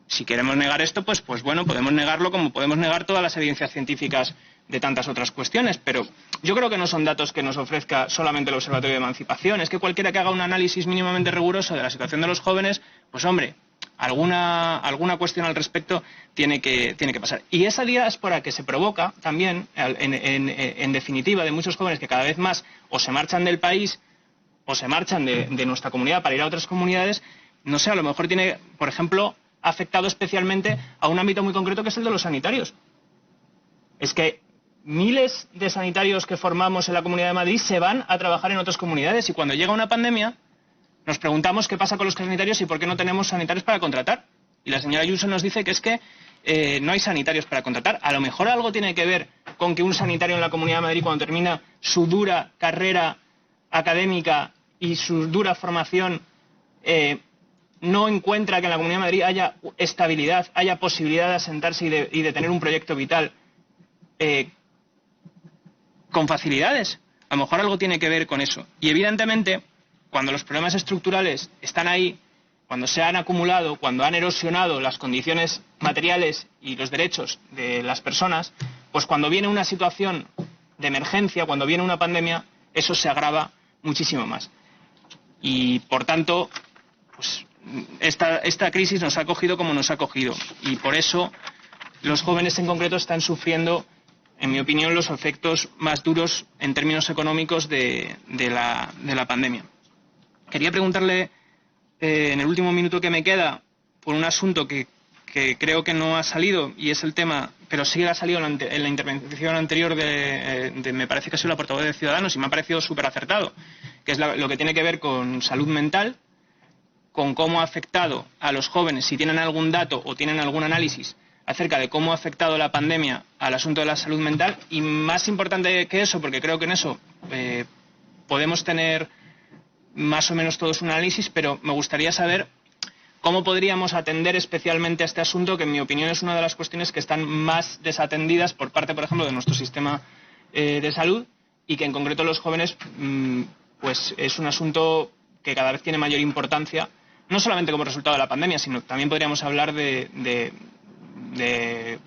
Si queremos negar esto, pues bueno, podemos negarlo como podemos negar todas las evidencias científicas de tantas otras cuestiones. Pero yo creo que no son datos que nos ofrezca solamente el Observatorio de Emancipación. Es que cualquiera que haga un análisis mínimamente riguroso de la situación de los jóvenes, pues hombre, alguna cuestión al respecto tiene que pasar. Y esa diáspora que se provoca también, en definitiva, de muchos jóvenes que cada vez más o se marchan del país o se marchan de nuestra comunidad para ir a otras comunidades, no sé, a lo mejor tiene, por ejemplo, afectado especialmente a un ámbito muy concreto que es el de los sanitarios. Es que miles de sanitarios que formamos en la Comunidad de Madrid se van a trabajar en otras comunidades y cuando llega una pandemia nos preguntamos qué pasa con los sanitarios y por qué no tenemos sanitarios para contratar. Y la señora Ayuso nos dice que es que no hay sanitarios para contratar. A lo mejor algo tiene que ver con que un sanitario en la Comunidad de Madrid, cuando termina su dura carrera académica y su dura formación, no encuentra que en la Comunidad de Madrid haya estabilidad, haya posibilidad de asentarse y de tener un proyecto vital con facilidades. A lo mejor algo tiene que ver con eso. Y evidentemente, cuando los problemas estructurales están ahí, cuando se han acumulado, cuando han erosionado las condiciones materiales y los derechos de las personas, pues cuando viene una situación de emergencia, cuando viene una pandemia, eso se agrava muchísimo más. Y, por tanto, pues esta crisis nos ha cogido como nos ha cogido. Y por eso los jóvenes en concreto están sufriendo, en mi opinión, los efectos más duros en términos económicos de la pandemia. Quería preguntarle, en el último minuto que me queda, por un asunto que creo que no ha salido, y es el tema, pero sí ha salido en la intervención anterior me parece que ha sido la portavoz de Ciudadanos, y me ha parecido súper acertado, que es lo que tiene que ver con salud mental, con cómo ha afectado a los jóvenes, si tienen algún dato o tienen algún análisis acerca de cómo ha afectado la pandemia al asunto de la salud mental, y más importante que eso, porque creo que en eso podemos tener más o menos todos un análisis, pero me gustaría saber cómo podríamos atender especialmente a este asunto, que en mi opinión es una de las cuestiones que están más desatendidas por parte, por ejemplo, de nuestro sistema de salud, y que en concreto los jóvenes pues es un asunto que cada vez tiene mayor importancia, no solamente como resultado de la pandemia, sino también podríamos hablar de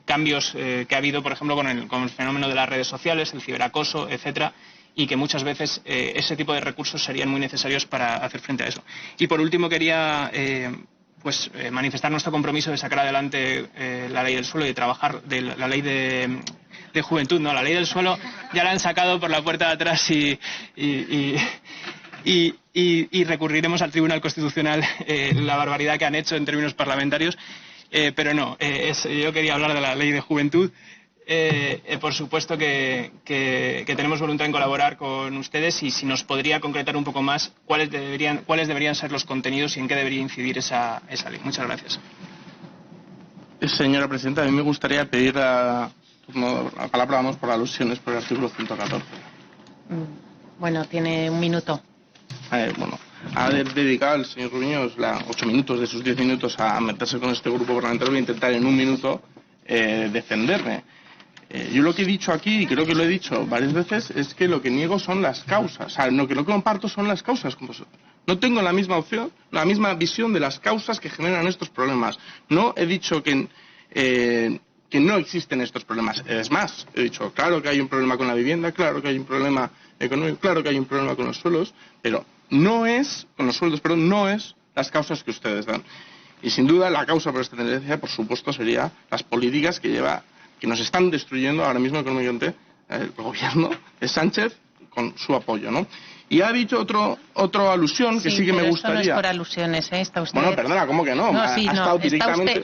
cambios que ha habido, por ejemplo, con el fenómeno de las redes sociales, el ciberacoso, etcétera, y que muchas veces ese tipo de recursos serían muy necesarios para hacer frente a eso. Y por último quería manifestar nuestro compromiso de sacar adelante la ley del suelo y de trabajar la ley de juventud. No, la ley del suelo ya la han sacado por la puerta de atrás y recurriremos al Tribunal Constitucional la barbaridad que han hecho en términos parlamentarios, pero no, yo quería hablar de la ley de juventud. Por supuesto que tenemos voluntad en colaborar con ustedes, y si nos podría concretar un poco más cuáles deberían ser los contenidos y en qué debería incidir esa ley. Muchas gracias. Señora Presidenta, a mí me gustaría pedir la palabra, vamos, por alusiones por el artículo 114. Bueno, tiene un minuto. Ha dedicado el señor Rubiños 8 minutos de sus 10 minutos a meterse con este grupo parlamentario. Voy a intentar en un minuto defenderme. Yo lo que he dicho aquí, y creo que lo he dicho varias veces, es que lo que niego son las causas. O sea, lo que no comparto son las causas. No tengo la misma opción, la misma visión de las causas que generan estos problemas. No he dicho que no existen estos problemas. Es más, he dicho, claro que hay un problema con la vivienda, claro que hay un problema económico, claro que hay un problema con los suelos, pero no es las causas que ustedes dan. Y sin duda la causa por esta tendencia, por supuesto, sería las políticas que lleva que nos están destruyendo ahora mismo económicamente el gobierno de Sánchez con su apoyo, ¿no? Y ha dicho otra alusión que sí que me gustaría. Esto no es por alusiones, ¿eh? Está usted... Bueno, perdona, ¿cómo que no?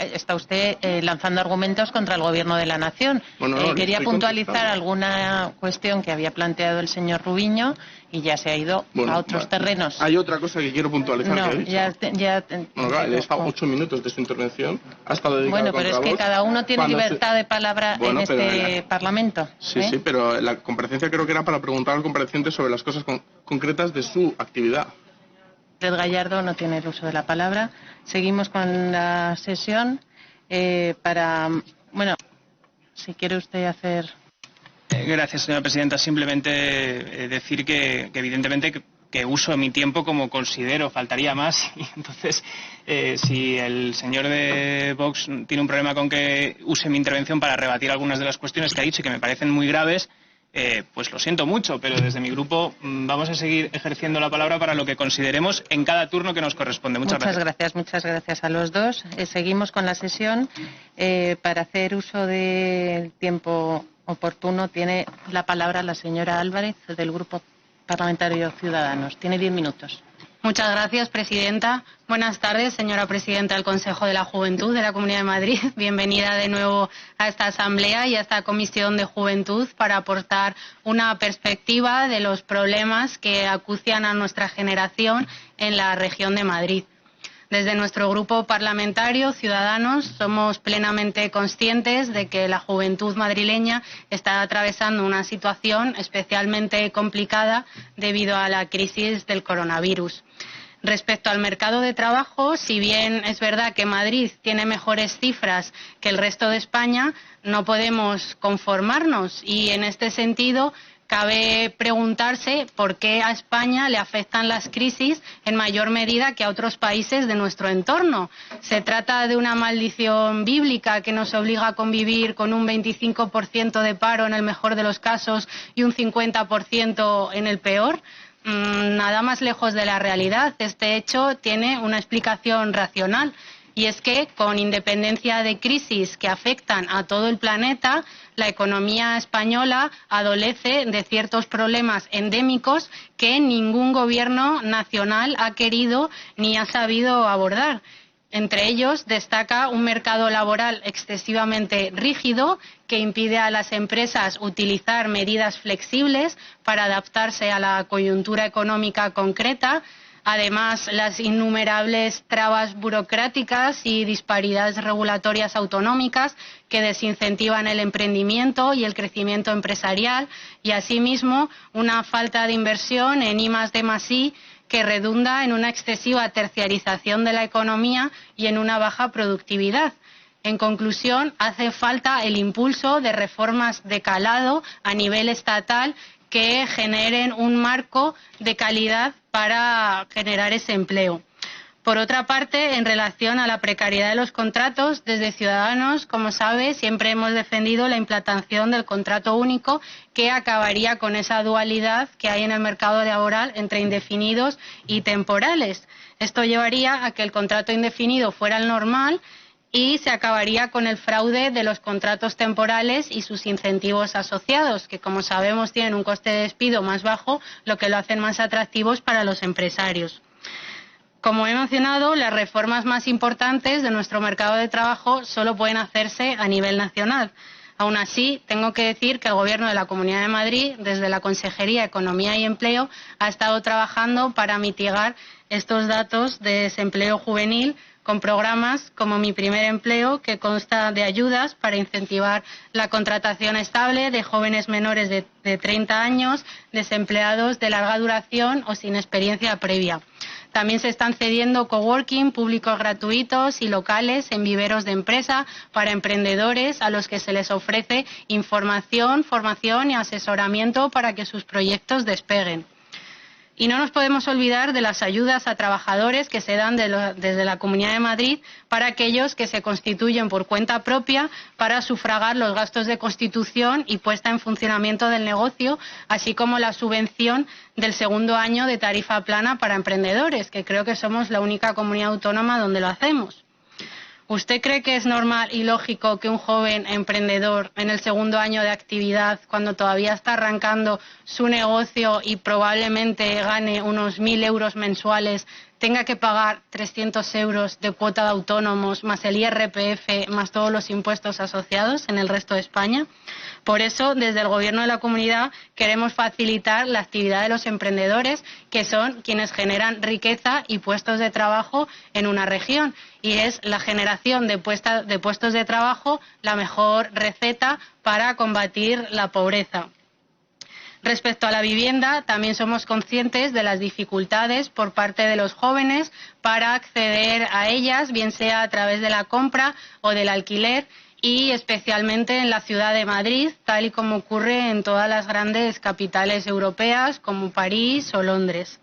Está usted lanzando argumentos contra el Gobierno de la Nación. Bueno, quería puntualizar alguna cuestión que había planteado el señor Rubiño y ya se ha ido a otros terrenos. Hay otra cosa que quiero puntualizar que ha dicho. Bueno, claro, él ha estado 8 minutos de su intervención. Ha estado dedicado pero es que cada uno tiene libertad de palabra en este Parlamento. Sí, pero la comparecencia creo que era para preguntar al compareciente sobre las cosas concretas de su actividad. Red Gallardo no tiene el uso de la palabra. Seguimos con la sesión si quiere usted hacer... Gracias, señora presidenta. Simplemente decir que evidentemente que uso mi tiempo como considero, faltaría más. Y entonces, si el señor de Vox tiene un problema con que use mi intervención para rebatir algunas de las cuestiones que ha dicho y que me parecen muy graves, pues lo siento mucho, pero desde mi grupo vamos a seguir ejerciendo la palabra para lo que consideremos en cada turno que nos corresponde. Muchas gracias a los dos. Seguimos con la sesión. Para hacer uso del tiempo oportuno tiene la palabra la señora Álvarez del Grupo Parlamentario Ciudadanos. Tiene 10 minutos. Muchas gracias, presidenta. Buenas tardes, señora presidenta del Consejo de la Juventud de la Comunidad de Madrid. Bienvenida de nuevo a esta asamblea y a esta Comisión de Juventud para aportar una perspectiva de los problemas que acucian a nuestra generación en la región de Madrid. Desde nuestro grupo parlamentario, Ciudadanos, somos plenamente conscientes de que la juventud madrileña está atravesando una situación especialmente complicada debido a la crisis del coronavirus. Respecto al mercado de trabajo, si bien es verdad que Madrid tiene mejores cifras que el resto de España, no podemos conformarnos y en este sentido cabe preguntarse por qué a España le afectan las crisis en mayor medida que a otros países de nuestro entorno. ¿Se trata de una maldición bíblica que nos obliga a convivir con un 25% de paro en el mejor de los casos y un 50% en el peor? Nada más lejos de la realidad. Este hecho tiene una explicación racional. Y es que, con independencia de crisis que afectan a todo el planeta, la economía española adolece de ciertos problemas endémicos que ningún gobierno nacional ha querido ni ha sabido abordar. Entre ellos destaca un mercado laboral excesivamente rígido que impide a las empresas utilizar medidas flexibles para adaptarse a la coyuntura económica concreta. Además, las innumerables trabas burocráticas y disparidades regulatorias autonómicas que desincentivan el emprendimiento y el crecimiento empresarial y, asimismo, una falta de inversión en I+D+I que redunda en una excesiva terciarización de la economía y en una baja productividad. En conclusión, hace falta el impulso de reformas de calado a nivel estatal que generen un marco de calidad para generar ese empleo. Por otra parte, en relación a la precariedad de los contratos, desde Ciudadanos, como sabe, siempre hemos defendido la implantación del contrato único que acabaría con esa dualidad que hay en el mercado laboral entre indefinidos y temporales. Esto llevaría a que el contrato indefinido fuera el normal y se acabaría con el fraude de los contratos temporales y sus incentivos asociados, que como sabemos tienen un coste de despido más bajo, lo que lo hacen más atractivos para los empresarios. Como he mencionado, las reformas más importantes de nuestro mercado de trabajo solo pueden hacerse a nivel nacional. Aún así, tengo que decir que el Gobierno de la Comunidad de Madrid, desde la Consejería de Economía y Empleo, ha estado trabajando para mitigar estos datos de desempleo juvenil con programas como Mi Primer Empleo, que consta de ayudas para incentivar la contratación estable de jóvenes menores de 30 años, desempleados de larga duración o sin experiencia previa. También se están cediendo coworking públicos gratuitos y locales en viveros de empresa para emprendedores a los que se les ofrece información, formación y asesoramiento para que sus proyectos despeguen. Y no nos podemos olvidar de las ayudas a trabajadores que se dan desde la Comunidad de Madrid para aquellos que se constituyen por cuenta propia para sufragar los gastos de constitución y puesta en funcionamiento del negocio, así como la subvención del segundo año de tarifa plana para emprendedores, que creo que somos la única comunidad autónoma donde lo hacemos. ¿Usted cree que es normal y lógico que un joven emprendedor en el segundo año de actividad, cuando todavía está arrancando su negocio y probablemente gane unos 1.000 euros mensuales, tenga que pagar 300 euros de cuota de autónomos, más el IRPF, más todos los impuestos asociados en el resto de España? Por eso, desde el Gobierno de la Comunidad queremos facilitar la actividad de los emprendedores, que son quienes generan riqueza y puestos de trabajo en una región. Y es la generación de puestos de trabajo la mejor receta para combatir la pobreza. Respecto a la vivienda, también somos conscientes de las dificultades por parte de los jóvenes para acceder a ellas, bien sea a través de la compra o del alquiler, y especialmente en la ciudad de Madrid, tal y como ocurre en todas las grandes capitales europeas como París o Londres.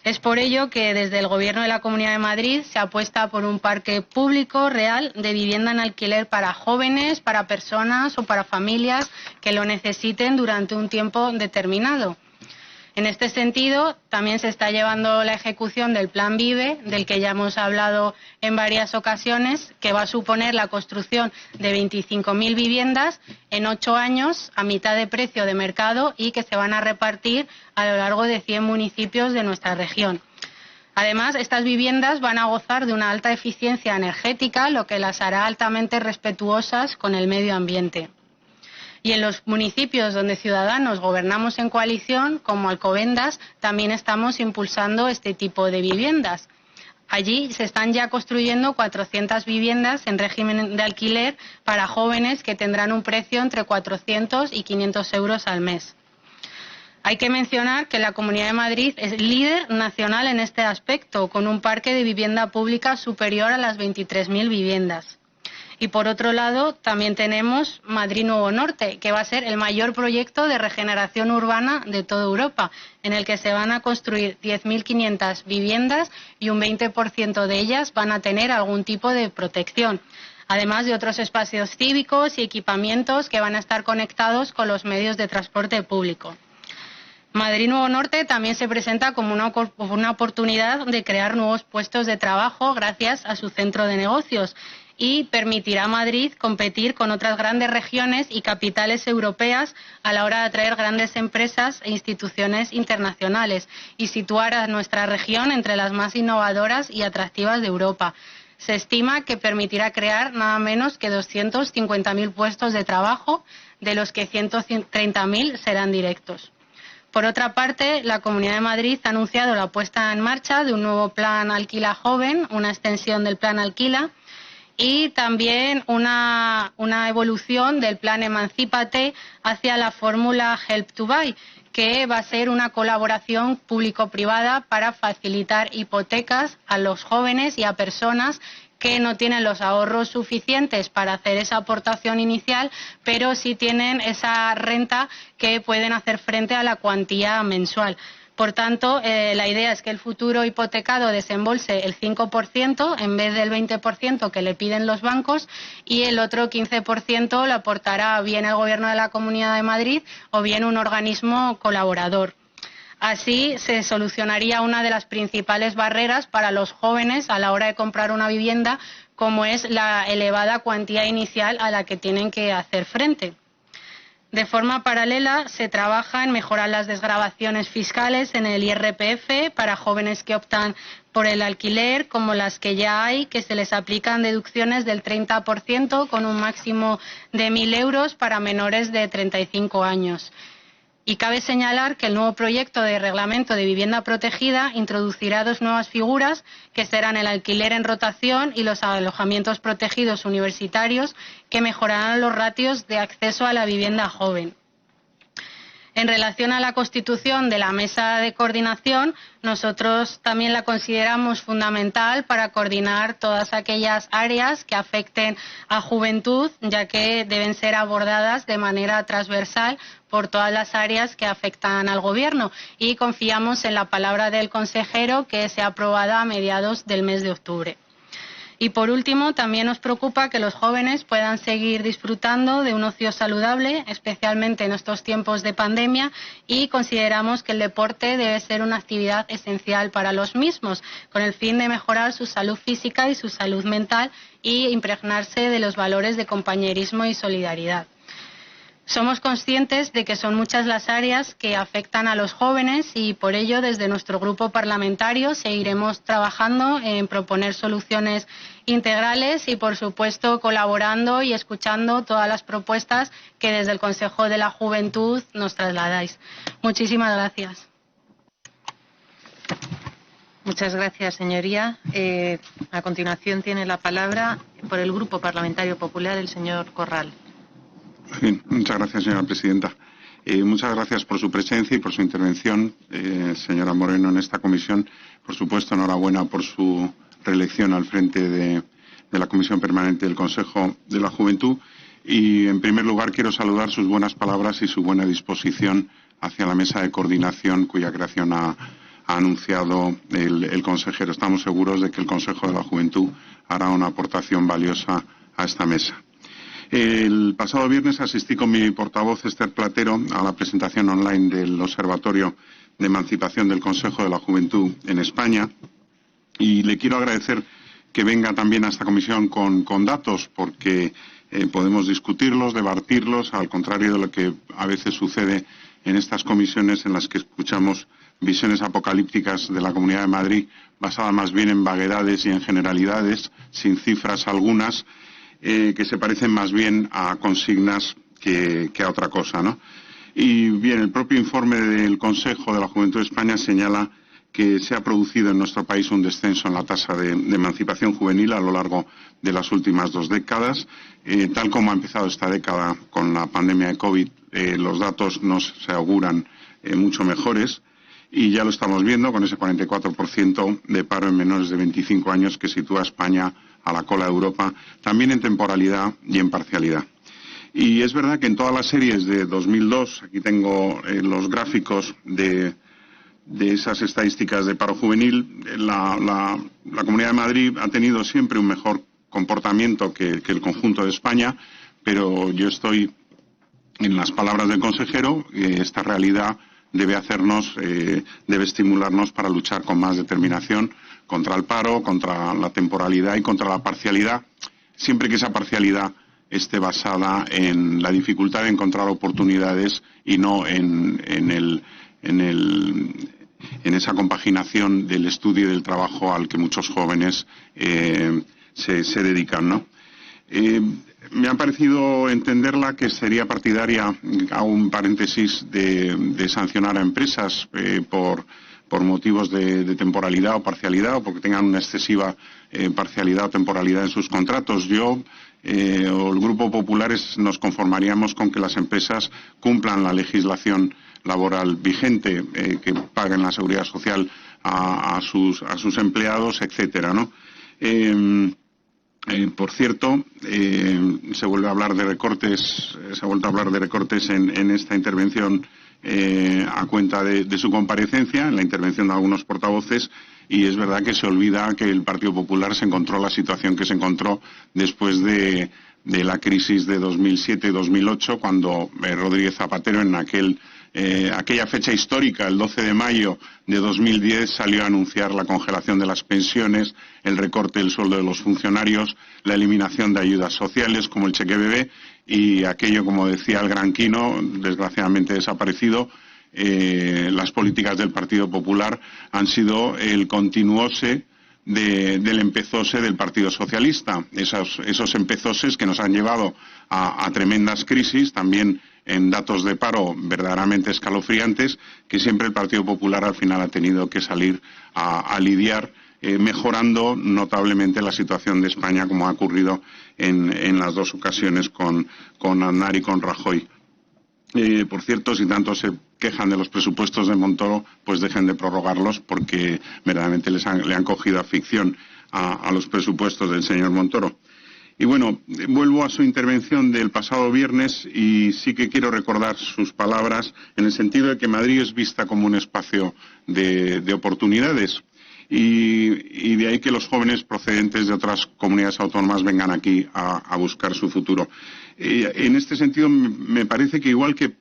Es por ello que desde el Gobierno de la Comunidad de Madrid se apuesta por un parque público real de vivienda en alquiler para jóvenes, para personas o para familias que lo necesiten durante un tiempo determinado. En este sentido, también se está llevando la ejecución del Plan VIVE, del que ya hemos hablado en varias ocasiones, que va a suponer la construcción de 25.000 viviendas en 8 años a mitad de precio de mercado y que se van a repartir a lo largo de 100 municipios de nuestra región. Además, estas viviendas van a gozar de una alta eficiencia energética, lo que las hará altamente respetuosas con el medio ambiente. Y en los municipios donde Ciudadanos gobernamos en coalición, como Alcobendas, también estamos impulsando este tipo de viviendas. Allí se están ya construyendo 400 viviendas en régimen de alquiler para jóvenes que tendrán un precio entre 400 y 500 euros al mes. Hay que mencionar que la Comunidad de Madrid es líder nacional en este aspecto, con un parque de vivienda pública superior a las 23.000 viviendas. Y por otro lado, también tenemos Madrid Nuevo Norte, que va a ser el mayor proyecto de regeneración urbana de toda Europa, en el que se van a construir 10.500 viviendas y un 20% de ellas van a tener algún tipo de protección, además de otros espacios cívicos y equipamientos que van a estar conectados con los medios de transporte público. Madrid Nuevo Norte también se presenta como una oportunidad de crear nuevos puestos de trabajo gracias a su centro de negocios, y permitirá a Madrid competir con otras grandes regiones y capitales europeas a la hora de atraer grandes empresas e instituciones internacionales y situar a nuestra región entre las más innovadoras y atractivas de Europa. Se estima que permitirá crear nada menos que 250.000 puestos de trabajo, de los que 130.000 serán directos. Por otra parte, la Comunidad de Madrid ha anunciado la puesta en marcha de un nuevo plan Alquila Joven, una extensión del plan Alquila, y también una evolución del plan Emancípate hacia la fórmula Help to Buy, que va a ser una colaboración público-privada para facilitar hipotecas a los jóvenes y a personas que no tienen los ahorros suficientes para hacer esa aportación inicial, pero sí tienen esa renta que pueden hacer frente a la cuantía mensual. Por tanto, la idea es que el futuro hipotecado desembolse el 5% en vez del 20% que le piden los bancos, y el otro 15% lo aportará bien el Gobierno de la Comunidad de Madrid o bien un organismo colaborador. Así se solucionaría una de las principales barreras para los jóvenes a la hora de comprar una vivienda, como es la elevada cuantía inicial a la que tienen que hacer frente. De forma paralela, se trabaja en mejorar las desgravaciones fiscales en el IRPF para jóvenes que optan por el alquiler, como las que ya hay, que se les aplican deducciones del 30% con un máximo de 1.000 euros para menores de 35 años. Y cabe señalar que el nuevo proyecto de reglamento de vivienda protegida introducirá dos nuevas figuras, que serán el alquiler en rotación y los alojamientos protegidos universitarios, que mejorarán los ratios de acceso a la vivienda joven. En relación a la constitución de la mesa de coordinación, nosotros también la consideramos fundamental para coordinar todas aquellas áreas que afecten a juventud, ya que deben ser abordadas de manera transversal por todas las áreas que afectan al Gobierno, y confiamos en la palabra del consejero, que sea aprobada a mediados del mes de octubre. Y por último, también nos preocupa que los jóvenes puedan seguir disfrutando de un ocio saludable, especialmente en estos tiempos de pandemia, y consideramos que el deporte debe ser una actividad esencial para los mismos, con el fin de mejorar su salud física y su salud mental y impregnarse de los valores de compañerismo y solidaridad. Somos conscientes de que son muchas las áreas que afectan a los jóvenes y por ello desde nuestro grupo parlamentario seguiremos trabajando en proponer soluciones integrales y por supuesto colaborando y escuchando todas las propuestas que desde el Consejo de la Juventud nos trasladáis. Muchísimas gracias. Muchas gracias, señoría. A continuación tiene la palabra por el Grupo Parlamentario Popular el señor Corral. Bien, muchas gracias, señora presidenta. Muchas gracias por su presencia y por su intervención, señora Moreno, en esta comisión. Por supuesto, enhorabuena por su reelección al frente de la Comisión Permanente del Consejo de la Juventud. Y, en primer lugar, quiero saludar sus buenas palabras y su buena disposición hacia la mesa de coordinación cuya creación ha anunciado el consejero. Estamos seguros de que el Consejo de la Juventud hará una aportación valiosa a esta mesa. El pasado viernes asistí con mi portavoz Esther Platero a la presentación online del Observatorio de Emancipación del Consejo de la Juventud en España y le quiero agradecer que venga también a esta comisión con datos porque podemos discutirlos, debatirlos, al contrario de lo que a veces sucede en estas comisiones en las que escuchamos visiones apocalípticas de la Comunidad de Madrid basadas más bien en vaguedades y en generalidades, sin cifras algunas, que se parecen más bien a consignas que a otra cosa, ¿no? Y bien, el propio informe del Consejo de la Juventud de España señala que se ha producido en nuestro país un descenso en la tasa de emancipación juvenil a lo largo de las últimas 2 décadas. Tal como ha empezado esta década con la pandemia de COVID, los datos nos se auguran mucho mejores. Y ya lo estamos viendo con ese 44% de paro en menores de 25 años que sitúa a España a la cola de Europa, también en temporalidad y en parcialidad. Y es verdad que en todas las series de 2002, aquí tengo los gráficos de esas estadísticas de paro juvenil, la Comunidad de Madrid ha tenido siempre un mejor comportamiento que el conjunto de España, pero yo estoy en las palabras del consejero, esta realidad debe estimularnos para luchar con más determinación contra el paro, contra la temporalidad y contra la parcialidad, siempre que esa parcialidad esté basada en la dificultad de encontrar oportunidades y no en esa compaginación del estudio y del trabajo al que muchos jóvenes se dedican, ¿no? Me ha parecido entenderla que sería partidaria, hago un paréntesis, de sancionar a empresas por motivos de temporalidad o parcialidad o porque tengan una excesiva parcialidad o temporalidad en sus contratos. Yo o el Grupo Populares nos conformaríamos con que las empresas cumplan la legislación laboral vigente, que paguen la seguridad social a sus empleados, etcétera, ¿no? Por cierto, se vuelve a hablar de recortes, en esta intervención a cuenta de su comparecencia, en la intervención de algunos portavoces, y es verdad que se olvida que el Partido Popular se encontró la situación que se encontró después de la crisis de 2007-2008, cuando Rodríguez Zapatero en aquella fecha histórica, el 12 de mayo de 2010, salió a anunciar la congelación de las pensiones, el recorte del sueldo de los funcionarios, la eliminación de ayudas sociales como el cheque bebé y aquello, como decía el gran Quino, desgraciadamente desaparecido, las políticas del Partido Popular han sido el continuose del empezose del Partido Socialista. Esos empezoses que nos han llevado a tremendas crisis, también en datos de paro verdaderamente escalofriantes, que siempre el Partido Popular al final ha tenido que salir a lidiar, mejorando notablemente la situación de España, como ha ocurrido en las 2 ocasiones con Aznar y con Rajoy. Por cierto, si tanto se quejan de los presupuestos de Montoro, pues dejen de prorrogarlos porque verdaderamente le han cogido afición a los presupuestos del señor Montoro. Y bueno, vuelvo a su intervención del pasado viernes y sí que quiero recordar sus palabras en el sentido de que Madrid es vista como un espacio de oportunidades. y de ahí que los jóvenes procedentes de otras comunidades autónomas vengan aquí a buscar su futuro. En este sentido, me parece que igual que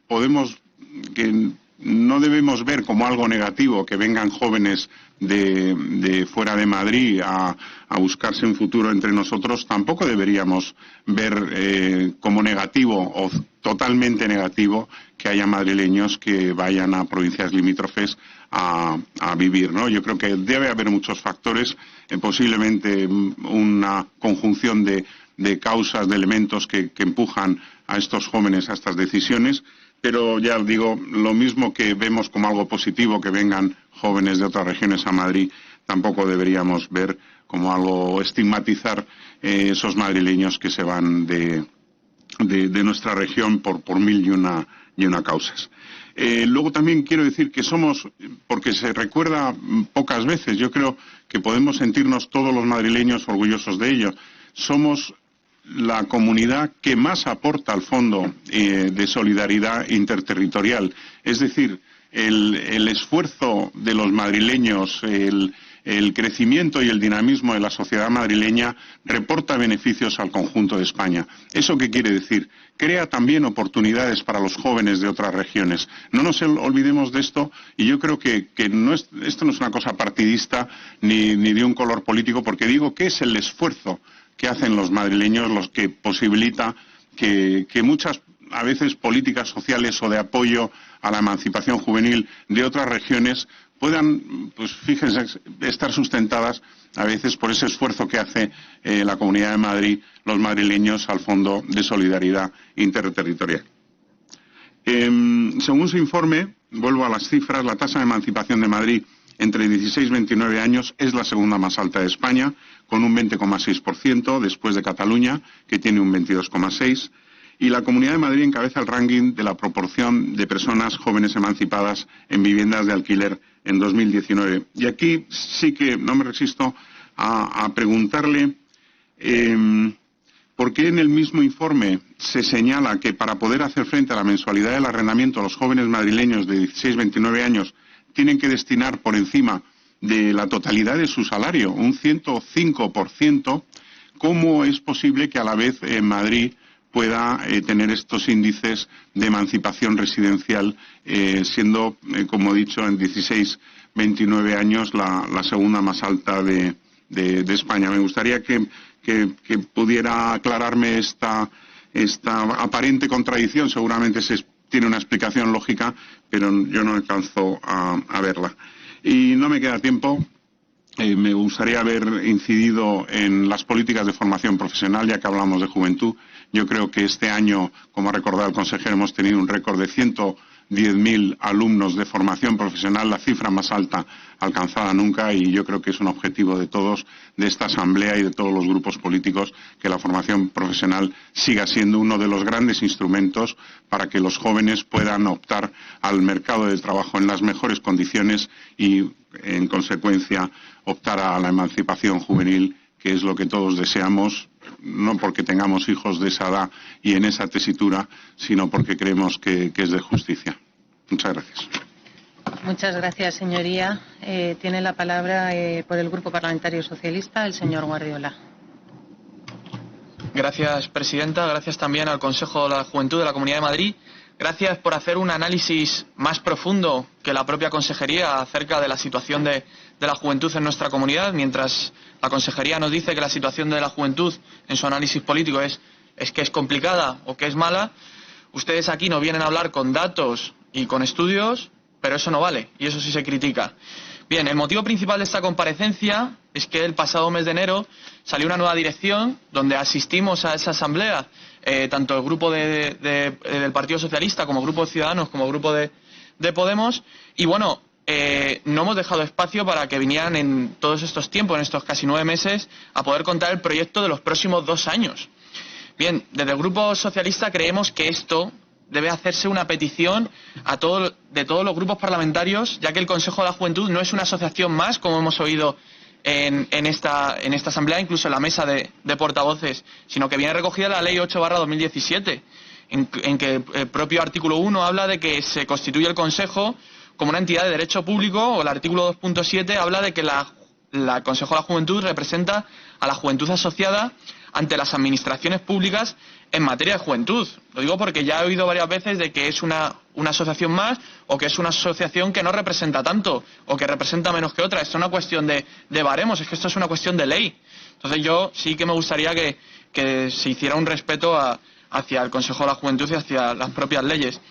no debemos ver como algo negativo que vengan jóvenes de fuera de Madrid a buscarse un futuro entre nosotros, tampoco deberíamos ver como negativo o totalmente negativo que haya madrileños que vayan a provincias limítrofes a vivir, ¿no? Yo creo que debe haber muchos factores, posiblemente una conjunción de causas, de elementos que empujan a estos jóvenes a estas decisiones. Pero ya digo, lo mismo que vemos como algo positivo que vengan jóvenes de otras regiones a Madrid, tampoco deberíamos ver como algo, estigmatizar esos madrileños que se van de nuestra región por mil y una causas. Luego también quiero decir que somos, porque se recuerda pocas veces, yo creo que podemos sentirnos todos los madrileños orgullosos de ello. Somos la comunidad que más aporta al Fondo de Solidaridad Interterritorial. Es decir, el esfuerzo de los madrileños, el crecimiento y el dinamismo de la sociedad madrileña reporta beneficios al conjunto de España. ¿Eso qué quiere decir? Crea también oportunidades para los jóvenes de otras regiones. No nos olvidemos de esto, y yo creo que esto no es una cosa partidista ni de un color político, porque digo que es el esfuerzo que hacen los madrileños los que posibilita que muchas, a veces, políticas sociales o de apoyo a la emancipación juvenil de otras regiones puedan, pues fíjense, estar sustentadas a veces por ese esfuerzo que hace la Comunidad de Madrid, los madrileños, al Fondo de Solidaridad Interterritorial. Según su informe, vuelvo a las cifras, la tasa de emancipación de Madrid entre 16 y 29 años es la segunda más alta de España, con un 20,6%, después de Cataluña, que tiene un 22,6%, y la Comunidad de Madrid encabeza el ranking de la proporción de personas jóvenes emancipadas en viviendas de alquiler en 2019. Y aquí sí que no me resisto a preguntarle por qué en el mismo informe se señala que para poder hacer frente a la mensualidad del arrendamiento los jóvenes madrileños de 16 a 29 años tienen que destinar por encima de la totalidad de su salario, un 105%, ¿cómo es posible que a la vez en Madrid pueda tener estos índices de emancipación residencial, siendo, como he dicho, en 16-29 años la segunda más alta de España? Me gustaría que pudiera aclararme esta aparente contradicción. Seguramente tiene una explicación lógica, pero yo no alcanzo a verla. Y no me queda tiempo. Me gustaría haber incidido en las políticas de formación profesional, ya que hablamos de juventud. Yo creo que este año, como ha recordado el consejero, hemos tenido un récord de 110.000 alumnos de formación profesional, la cifra más alta alcanzada nunca, y yo creo que es un objetivo de todos, de esta Asamblea y de todos los grupos políticos, que la formación profesional siga siendo uno de los grandes instrumentos para que los jóvenes puedan optar al mercado de trabajo en las mejores condiciones y, en consecuencia, optar a la emancipación juvenil, que es lo que todos deseamos, no porque tengamos hijos de esa edad y en esa tesitura, sino porque creemos que es de justicia. Muchas gracias. Muchas gracias, señoría. Tiene la palabra por el Grupo Parlamentario Socialista el señor Guardiola. Gracias, presidenta. Gracias también al Consejo de la Juventud de la Comunidad de Madrid. Gracias por hacer un análisis más profundo que la propia consejería acerca de la situación de la juventud en nuestra comunidad, mientras la consejería nos dice que la situación de la juventud en su análisis político es que es complicada o que es mala. Ustedes aquí nos vienen a hablar con datos y con estudios, pero eso no vale y eso sí se critica. Bien, el motivo principal de esta comparecencia es que el pasado mes de enero salió una nueva dirección donde asistimos a esa asamblea, tanto el grupo del Partido Socialista como grupo de Ciudadanos como grupo de Podemos, y bueno, no hemos dejado espacio para que vinieran en todos estos tiempos, en estos casi 9 meses, a poder contar el proyecto de los próximos 2 años. Bien, desde el Grupo Socialista creemos que esto debe hacerse una petición de todos los grupos parlamentarios, ya que el Consejo de la Juventud no es una asociación más, como hemos oído en esta asamblea, incluso en la mesa de portavoces, sino que viene recogida en la Ley 8/2017, en que el propio artículo 1 habla de que se constituye el Consejo como una entidad de derecho público, o el artículo 2.7 habla de que el Consejo de la Juventud representa a la juventud asociada ante las administraciones públicas en materia de juventud. Lo digo porque ya he oído varias veces de que es una asociación más o que es una asociación que no representa tanto o que representa menos que otra. Esto es una cuestión de baremos, es que esto es una cuestión de ley. Entonces yo sí que me gustaría que se hiciera un respeto hacia el Consejo de la Juventud y hacia las propias leyes.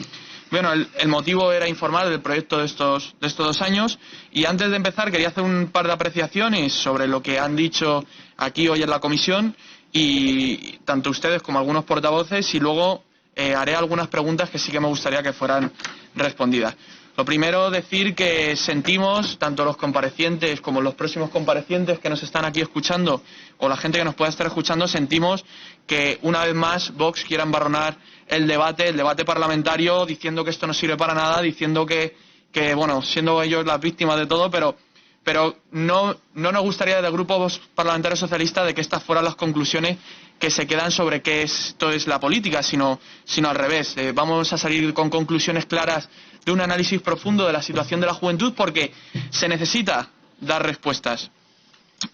Bueno, el motivo era informar del proyecto de estos 2 años, y antes de empezar quería hacer un par de apreciaciones sobre lo que han dicho aquí hoy en la comisión, y tanto ustedes como algunos portavoces, y luego haré algunas preguntas que sí que me gustaría que fueran respondidas. Lo primero, decir que sentimos, tanto los comparecientes como los próximos comparecientes que nos están aquí escuchando, o la gente que nos pueda estar escuchando, sentimos que una vez más Vox quiera embarronar el debate parlamentario, diciendo que esto no sirve para nada, diciendo que bueno, siendo ellos las víctimas de todo, pero no nos gustaría desde el Grupo Parlamentario Socialista de que estas fueran las conclusiones que se quedan sobre qué esto es la política, sino al revés. Vamos a salir con conclusiones claras de un análisis profundo de la situación de la juventud, porque se necesita dar respuestas.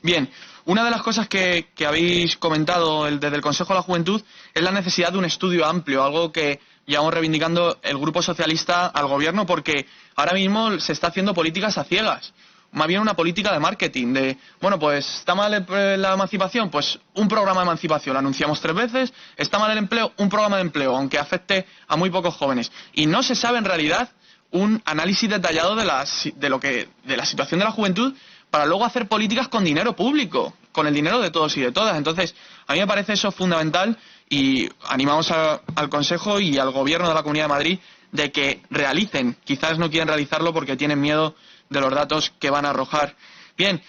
Bien, una de las cosas que habéis comentado desde el Consejo de la Juventud es la necesidad de un estudio amplio, algo que llevamos reivindicando el Grupo Socialista al Gobierno, porque ahora mismo se está haciendo políticas a ciegas. Más bien una política de marketing, de, bueno, pues está mal la emancipación, pues un programa de emancipación, lo anunciamos 3 veces, está mal el empleo, un programa de empleo, aunque afecte a muy pocos jóvenes. Y no se sabe en realidad un análisis detallado de la situación de la juventud, para luego hacer políticas con dinero público, con el dinero de todos y de todas. Entonces, a mí me parece eso fundamental, y animamos al Consejo y al Gobierno de la Comunidad de Madrid de que realicen. Quizás no quieren realizarlo porque tienen miedo de los datos que van a arrojar. Bien,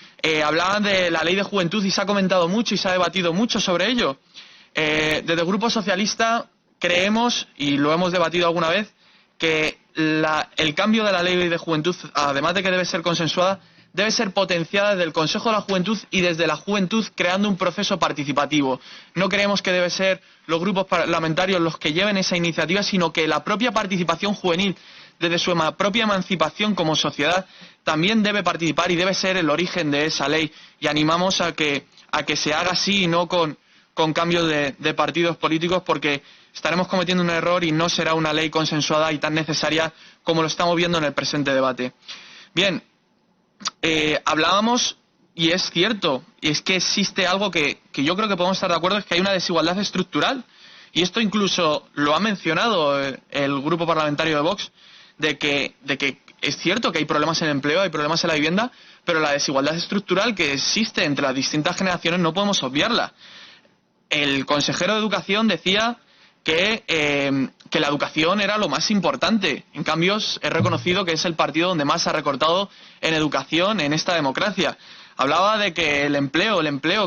hablaban de la Ley de Juventud y se ha comentado mucho y se ha debatido mucho sobre ello. Desde el Grupo Socialista creemos, y lo hemos debatido alguna vez, que el cambio de la Ley de Juventud, además de que debe ser consensuada, debe ser potenciada desde el Consejo de la Juventud y desde la juventud, creando un proceso participativo. No creemos que deben ser los grupos parlamentarios los que lleven esa iniciativa, sino que la propia participación juvenil, desde su propia emancipación como sociedad, también debe participar y debe ser el origen de esa ley. Y animamos a que se haga así y no con cambios de partidos políticos, porque estaremos cometiendo un error y no será una ley consensuada y tan necesaria como lo estamos viendo en el presente debate. Bien, hablábamos, y es cierto, y es que existe algo que yo creo que podemos estar de acuerdo, es que hay una desigualdad estructural, y esto incluso lo ha mencionado el Grupo Parlamentario de Vox, de que es cierto que hay problemas en el empleo, hay problemas en la vivienda, pero la desigualdad estructural que existe entre las distintas generaciones no podemos obviarla. El consejero de Educación decía que la educación era lo más importante. En cambio, he reconocido que es el partido donde más se ha recortado en educación en esta democracia. Hablaba de que el empleo,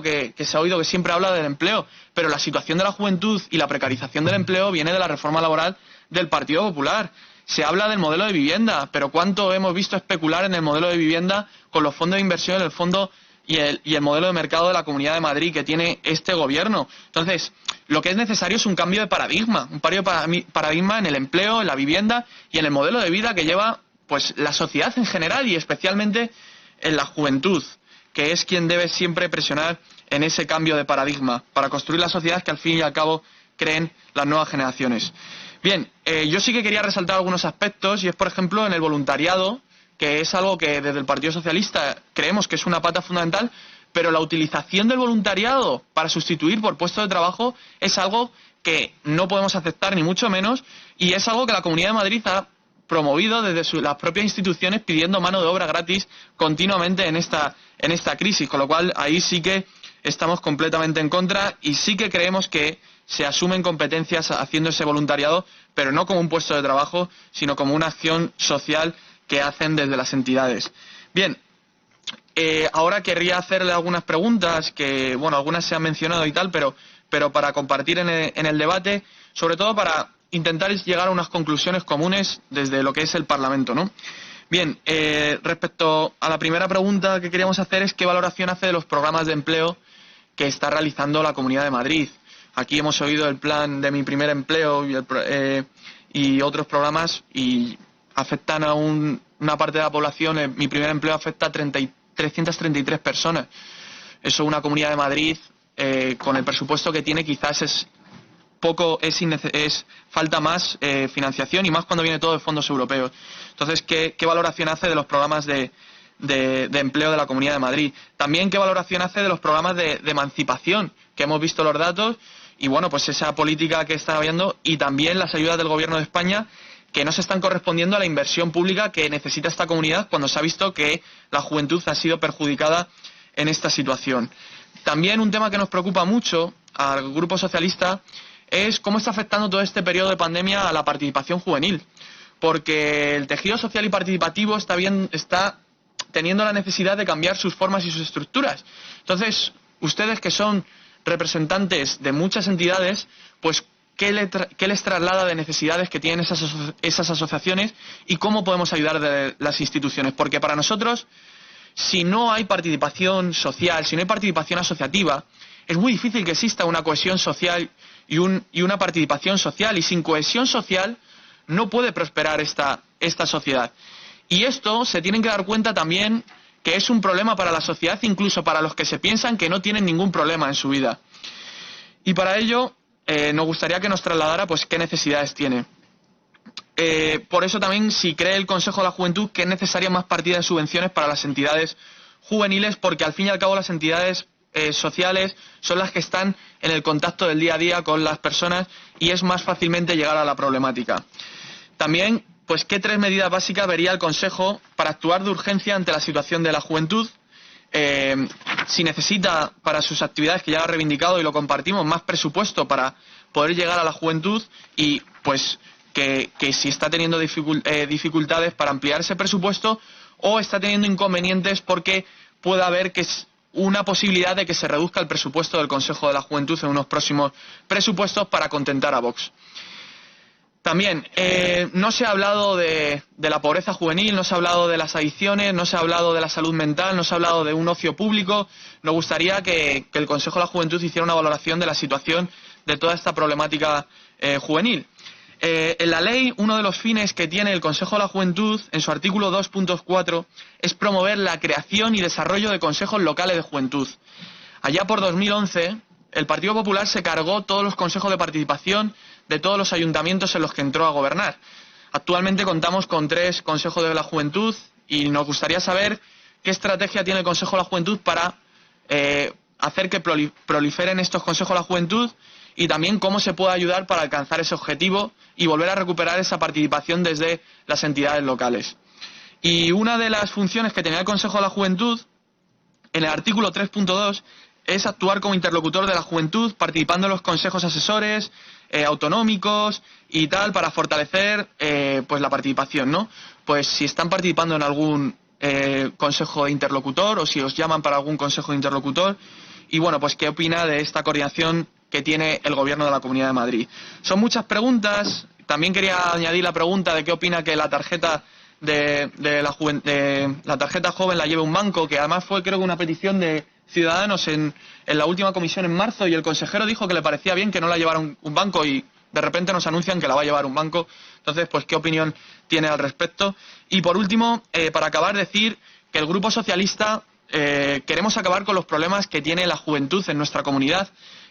que se ha oído que siempre habla del empleo, pero la situación de la juventud y la precarización del empleo viene de la reforma laboral del Partido Popular. Se habla del modelo de vivienda, pero ¿cuánto hemos visto especular en el modelo de vivienda con los fondos de inversión, el fondo y el modelo de mercado de la Comunidad de Madrid que tiene este gobierno? Entonces, lo que es necesario es un cambio de paradigma, un cambio de paradigma en el empleo, en la vivienda y en el modelo de vida que lleva pues la sociedad en general, y especialmente en la juventud, que es quien debe siempre presionar en ese cambio de paradigma para construir la sociedad que al fin y al cabo creen las nuevas generaciones. Bien, yo sí que quería resaltar algunos aspectos, y es, por ejemplo, en el voluntariado, que es algo que desde el Partido Socialista creemos que es una pata fundamental, pero la utilización del voluntariado para sustituir por puestos de trabajo es algo que no podemos aceptar, ni mucho menos, y es algo que la Comunidad de Madrid ha promovido desde las propias instituciones, pidiendo mano de obra gratis continuamente en esta crisis, con lo cual ahí sí que estamos completamente en contra, y sí que creemos que se asumen competencias haciendo ese voluntariado, pero no como un puesto de trabajo, sino como una acción social que hacen desde las entidades. Bien, ahora querría hacerle algunas preguntas, que bueno, algunas se han mencionado y tal, pero para compartir en el debate, sobre todo para intentar llegar a unas conclusiones comunes desde lo que es el Parlamento, ¿no? Bien, respecto a la primera pregunta que queríamos hacer es qué valoración hace de los programas de empleo que está realizando la Comunidad de Madrid. Aquí hemos oído el plan de Mi Primer Empleo y otros programas, y afectan a una parte de la población. Mi Primer Empleo afecta a 333 personas. Eso una Comunidad de Madrid, con el presupuesto que tiene, quizás falta más financiación, y más cuando viene todo de fondos europeos. Entonces, ¿qué valoración hace de los programas de empleo de la Comunidad de Madrid? También, ¿qué valoración hace de los programas de emancipación? Que hemos visto los datos, y bueno, pues esa política que está habiendo, y también las ayudas del Gobierno de España, que no se están correspondiendo a la inversión pública que necesita esta comunidad, cuando se ha visto que la juventud ha sido perjudicada en esta situación. También un tema que nos preocupa mucho al Grupo Socialista es cómo está afectando todo este periodo de pandemia a la participación juvenil, porque el tejido social y participativo está teniendo la necesidad de cambiar sus formas y sus estructuras. Entonces, ustedes, que son representantes de muchas entidades, pues ¿qué les traslada de necesidades que tienen esas asociaciones, y cómo podemos ayudar de las instituciones? Porque para nosotros, si no hay participación social, si no hay participación asociativa, es muy difícil que exista una cohesión social y una participación social, y sin cohesión social no puede prosperar esta sociedad. Y esto se tienen que dar cuenta también que es un problema para la sociedad, incluso para los que se piensan que no tienen ningún problema en su vida. Y para ello nos gustaría que nos trasladara pues qué necesidades tiene. Por eso también, si cree el Consejo de la Juventud que es necesaria más partida de subvenciones para las entidades juveniles, porque al fin y al cabo las entidades sociales son las que están en el contacto del día a día con las personas, y es más fácilmente llegar a la problemática. También, pues, ¿qué 3 medidas básicas vería el Consejo para actuar de urgencia ante la situación de la juventud? Si necesita para sus actividades, que ya lo ha reivindicado y lo compartimos, más presupuesto para poder llegar a la juventud, y pues que si está teniendo dificultades para ampliar ese presupuesto, o está teniendo inconvenientes porque pueda haber una posibilidad de que se reduzca el presupuesto del Consejo de la Juventud en unos próximos presupuestos para contentar a Vox. También, no se ha hablado de la pobreza juvenil, no se ha hablado de las adicciones, no se ha hablado de la salud mental, no se ha hablado de un ocio público. Nos gustaría que el Consejo de la Juventud hiciera una valoración de la situación de toda esta problemática juvenil. En la ley, uno de los fines que tiene el Consejo de la Juventud, en su artículo 2.4, es promover la creación y desarrollo de consejos locales de juventud. Allá por 2011, el Partido Popular se cargó todos los consejos de participación de todos los ayuntamientos en los que entró a gobernar. Actualmente contamos con 3 consejos de la juventud, y nos gustaría saber qué estrategia tiene el Consejo de la Juventud para hacer que proliferen estos consejos de la juventud, y también cómo se puede ayudar para alcanzar ese objetivo y volver a recuperar esa participación desde las entidades locales. Y una de las funciones que tenía el Consejo de la Juventud, en el artículo 3.2, es actuar como interlocutor de la juventud, participando en los consejos asesores autonómicos y tal, para fortalecer pues la participación, ¿no? Pues si están participando en algún consejo de interlocutor, o si os llaman para algún consejo de interlocutor, y bueno, pues qué opina de esta coordinación que tiene el Gobierno de la Comunidad de Madrid. Son muchas preguntas. También quería añadir la pregunta de qué opina que la tarjeta la tarjeta joven la lleve un banco, que además fue, creo que, una petición de Ciudadanos en la última comisión en marzo, y el consejero dijo que le parecía bien que no la llevara un banco, y de repente nos anuncian que la va a llevar un banco. Entonces, pues, ¿qué opinión tiene al respecto? Y por último, para acabar, decir que el Grupo Socialista queremos acabar con los problemas que tiene la juventud en nuestra comunidad,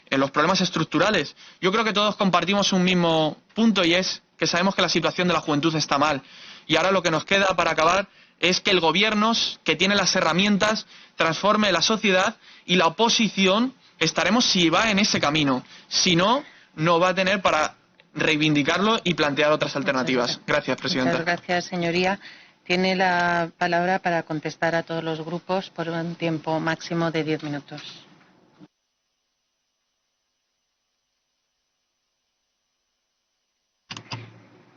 en los problemas estructurales. Yo creo que todos compartimos un mismo punto, y es que sabemos que la situación de la juventud está mal. Y ahora lo que nos queda para acabar es que el Gobierno, que tiene las herramientas, transforme la sociedad, y la oposición estaremos si va en ese camino. Si no, no va a tener para reivindicarlo y plantear otras alternativas. Gracias, Presidenta. Muchas gracias, señoría. Tiene la palabra para contestar a todos los grupos por un tiempo máximo de 10 minutos.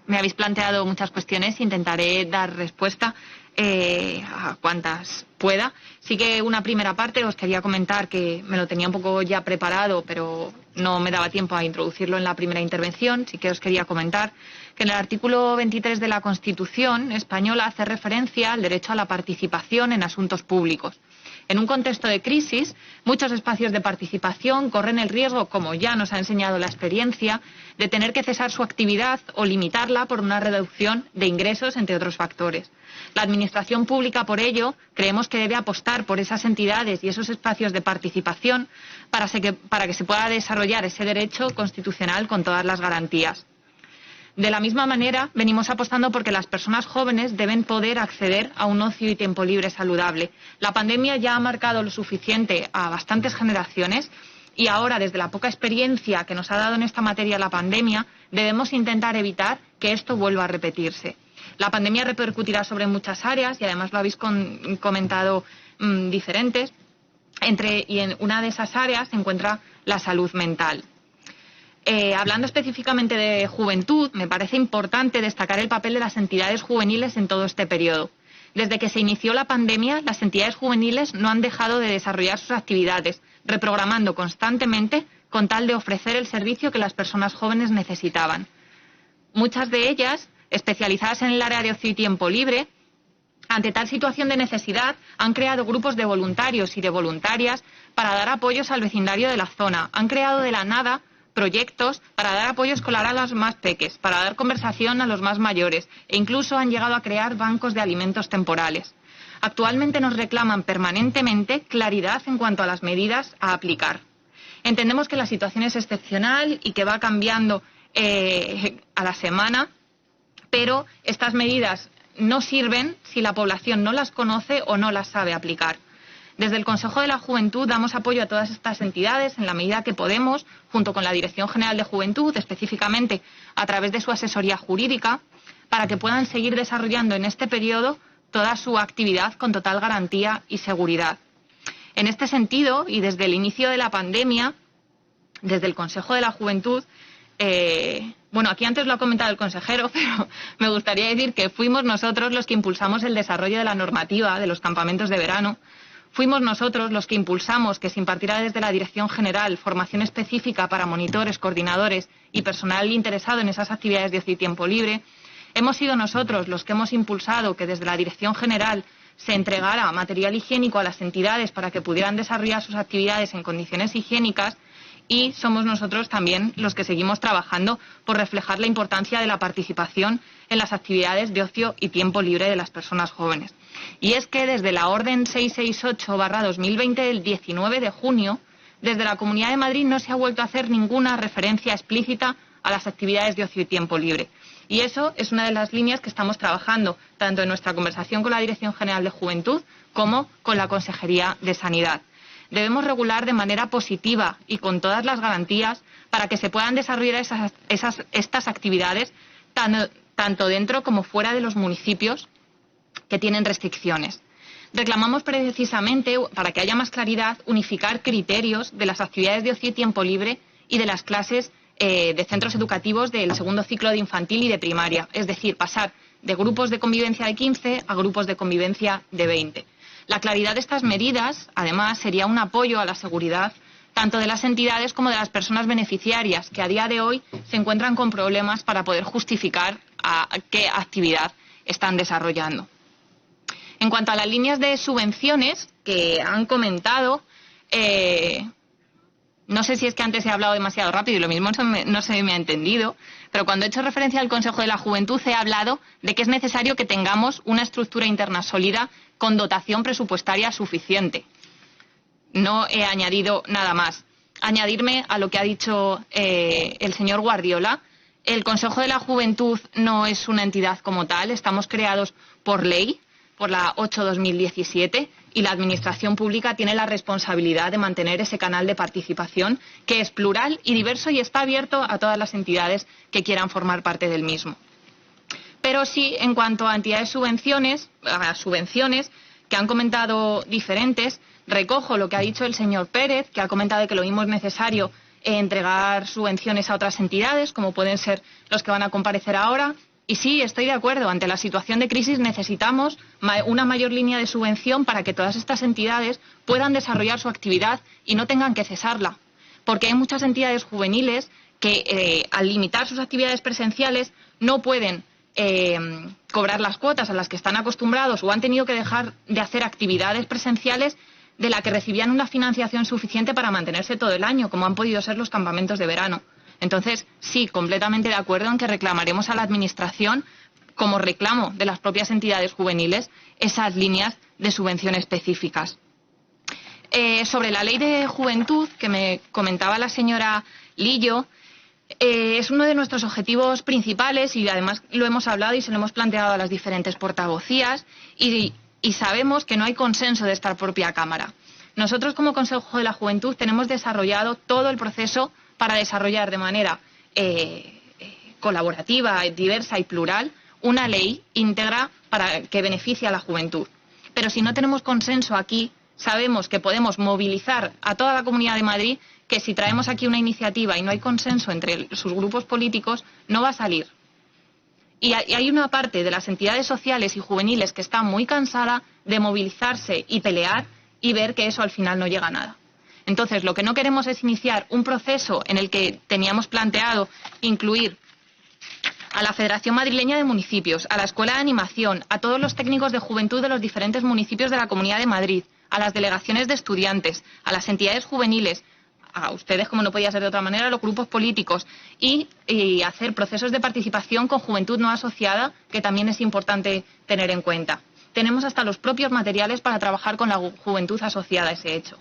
Me habéis planteado muchas cuestiones, intentaré dar respuesta a cuantas pueda. Sí que una primera parte os quería comentar, que me lo tenía un poco ya preparado, pero no me daba tiempo a introducirlo en la primera intervención. Sí que os quería comentar que en el artículo 23 de la Constitución española hace referencia al derecho a la participación en asuntos públicos. En un contexto de crisis, muchos espacios de participación corren el riesgo, como ya nos ha enseñado la experiencia, de tener que cesar su actividad o limitarla por una reducción de ingresos, entre otros factores. La Administración pública, por ello, creemos que debe apostar por esas entidades y esos espacios de participación para que se pueda desarrollar ese derecho constitucional con todas las garantías. De la misma manera, venimos apostando porque las personas jóvenes deben poder acceder a un ocio y tiempo libre saludable. La pandemia ya ha marcado lo suficiente a bastantes generaciones y ahora, desde la poca experiencia que nos ha dado en esta materia la pandemia, debemos intentar evitar que esto vuelva a repetirse. La pandemia repercutirá sobre muchas áreas y además lo habéis comentado diferentes. Y en una de esas áreas se encuentra la salud mental. Hablando específicamente de juventud, me parece importante destacar el papel de las entidades juveniles en todo este periodo. Desde que se inició la pandemia, las entidades juveniles no han dejado de desarrollar sus actividades, reprogramando constantemente con tal de ofrecer el servicio que las personas jóvenes necesitaban. Muchas de ellas, especializadas en el área de ocio y tiempo libre, ante tal situación de necesidad, han creado grupos de voluntarios y de voluntarias para dar apoyos al vecindario de la zona. Han creado de la nada proyectos para dar apoyo escolar a los más peques, para dar conversación a los más mayores e incluso han llegado a crear bancos de alimentos temporales. Actualmente nos reclaman permanentemente claridad en cuanto a las medidas a aplicar. Entendemos que la situación es excepcional y que va cambiando a la semana, pero estas medidas no sirven si la población no las conoce o no las sabe aplicar. Desde el Consejo de la Juventud damos apoyo a todas estas entidades en la medida que podemos, junto con la Dirección General de Juventud, específicamente a través de su asesoría jurídica, para que puedan seguir desarrollando en este periodo toda su actividad con total garantía y seguridad. En este sentido, y desde el inicio de la pandemia, desde el Consejo de la Juventud, aquí antes lo ha comentado el consejero, pero me gustaría decir que fuimos nosotros los que impulsamos el desarrollo de la normativa de los campamentos de verano. Fuimos nosotros los que impulsamos que se impartiera desde la Dirección General formación específica para monitores, coordinadores y personal interesado en esas actividades de ocio y tiempo libre. Hemos sido nosotros los que hemos impulsado que desde la Dirección General se entregara material higiénico a las entidades para que pudieran desarrollar sus actividades en condiciones higiénicas y somos nosotros también los que seguimos trabajando por reflejar la importancia de la participación en las actividades de ocio y tiempo libre de las personas jóvenes. Y es que desde la Orden 668/2020 del 19 de junio, desde la Comunidad de Madrid no se ha vuelto a hacer ninguna referencia explícita a las actividades de ocio y tiempo libre. Y eso es una de las líneas que estamos trabajando, tanto en nuestra conversación con la Dirección General de Juventud como con la Consejería de Sanidad. Debemos regular de manera positiva y con todas las garantías para que se puedan desarrollar estas actividades tanto dentro como fuera de los municipios que tienen restricciones. Reclamamos precisamente, para que haya más claridad, unificar criterios de las actividades de ocio y tiempo libre y de las clases de centros educativos del segundo ciclo de infantil y de primaria, es decir, pasar de grupos de convivencia de 15 a grupos de convivencia de 20. La claridad de estas medidas, además, sería un apoyo a la seguridad tanto de las entidades como de las personas beneficiarias, que a día de hoy se encuentran con problemas para poder justificar qué actividad están desarrollando. En cuanto a las líneas de subvenciones que han comentado, no sé si es que antes he hablado demasiado rápido y lo mismo no se me ha entendido, pero cuando he hecho referencia al Consejo de la Juventud he hablado de que es necesario que tengamos una estructura interna sólida con dotación presupuestaria suficiente. No he añadido nada más. Añadirme a lo que ha dicho el señor Guardiola, el Consejo de la Juventud no es una entidad como tal, estamos creados por ley, por la 8/2017, y la Administración Pública tiene la responsabilidad de mantener ese canal de participación que es plural y diverso y está abierto a todas las entidades que quieran formar parte del mismo. Pero sí, en cuanto a entidades subvenciones que han comentado diferentes, recojo lo que ha dicho el señor Pérez, que ha comentado que lo mismo es necesario entregar subvenciones a otras entidades, como pueden ser los que van a comparecer ahora. Y sí, estoy de acuerdo, ante la situación de crisis necesitamos una mayor línea de subvención para que todas estas entidades puedan desarrollar su actividad y no tengan que cesarla. Porque hay muchas entidades juveniles que al limitar sus actividades presenciales no pueden cobrar las cuotas a las que están acostumbrados o han tenido que dejar de hacer actividades presenciales de la que recibían una financiación suficiente para mantenerse todo el año, como han podido ser los campamentos de verano. Entonces, sí, completamente de acuerdo en que reclamaremos a la Administración, como reclamo de las propias entidades juveniles, esas líneas de subvención específicas. Sobre la ley de juventud, que me comentaba la señora Lillo, es uno de nuestros objetivos principales y además lo hemos hablado y se lo hemos planteado a las diferentes portavocías y sabemos que no hay consenso de esta propia Cámara. Nosotros como Consejo de la Juventud tenemos desarrollado todo el proceso para desarrollar de manera colaborativa, diversa y plural una ley íntegra para que beneficie a la juventud. Pero si no tenemos consenso aquí, sabemos que podemos movilizar a toda la Comunidad de Madrid, que si traemos aquí una iniciativa y no hay consenso entre sus grupos políticos, no va a salir. Y hay una parte de las entidades sociales y juveniles que está muy cansada de movilizarse y pelear y ver que eso al final no llega a nada. Entonces, lo que no queremos es iniciar un proceso en el que teníamos planteado incluir a la Federación Madrileña de Municipios, a la Escuela de Animación, a todos los técnicos de juventud de los diferentes municipios de la Comunidad de Madrid, a las delegaciones de estudiantes, a las entidades juveniles, a ustedes, como no podía ser de otra manera, a los grupos políticos y hacer procesos de participación con juventud no asociada, que también es importante tener en cuenta. Tenemos hasta los propios materiales para trabajar con la juventud asociada a ese hecho.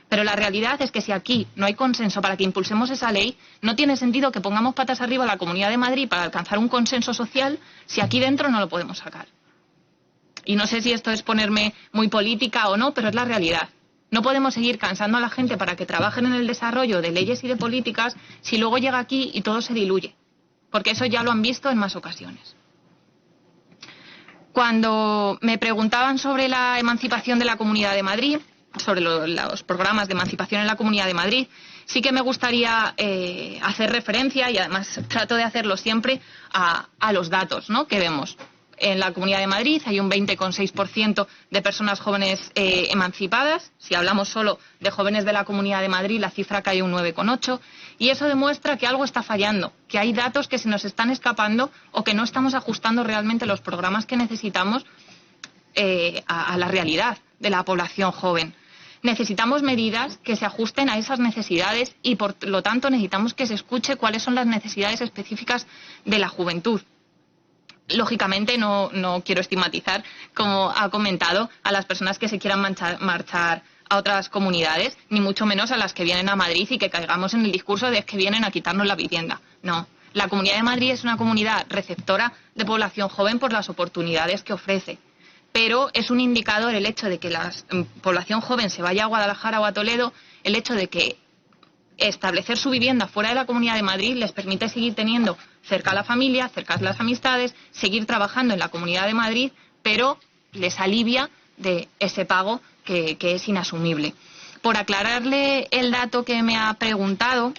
Pero la realidad es que si aquí no hay consenso para que impulsemos esa ley, no tiene sentido que pongamos patas arriba a la Comunidad de Madrid para alcanzar un consenso social si aquí dentro no lo podemos sacar. Y no sé si esto es ponerme muy política o no, pero es la realidad. No podemos seguir cansando a la gente para que trabajen en el desarrollo de leyes y de políticas si luego llega aquí y todo se diluye. Porque eso ya lo han visto en más ocasiones. Cuando me preguntaban sobre la emancipación de la Comunidad de Madrid, sobre los programas de emancipación en la Comunidad de Madrid, sí que me gustaría hacer referencia, y además trato de hacerlo siempre, a los datos, ¿no?, que vemos. En la Comunidad de Madrid hay un 20,6% de personas jóvenes emancipadas. Si hablamos solo de jóvenes de la Comunidad de Madrid, la cifra cae un 9,8%. Y eso demuestra que algo está fallando, que hay datos que se nos están escapando o que no estamos ajustando realmente los programas que necesitamos a la realidad de la población joven. Necesitamos medidas que se ajusten a esas necesidades y, por lo tanto, necesitamos que se escuche cuáles son las necesidades específicas de la juventud. Lógicamente, no quiero estigmatizar, como ha comentado, a las personas que se quieran marchar a otras comunidades, ni mucho menos a las que vienen a Madrid y que caigamos en el discurso de que vienen a quitarnos la vivienda. No. La Comunidad de Madrid es una comunidad receptora de población joven por las oportunidades que ofrece. Pero es un indicador el hecho de que la población joven se vaya a Guadalajara o a Toledo, el hecho de que establecer su vivienda fuera de la Comunidad de Madrid les permite seguir teniendo cerca a la familia, cerca a las amistades, seguir trabajando en la Comunidad de Madrid, pero les alivia de ese pago que es inasumible. Por aclararle el dato que me ha preguntado,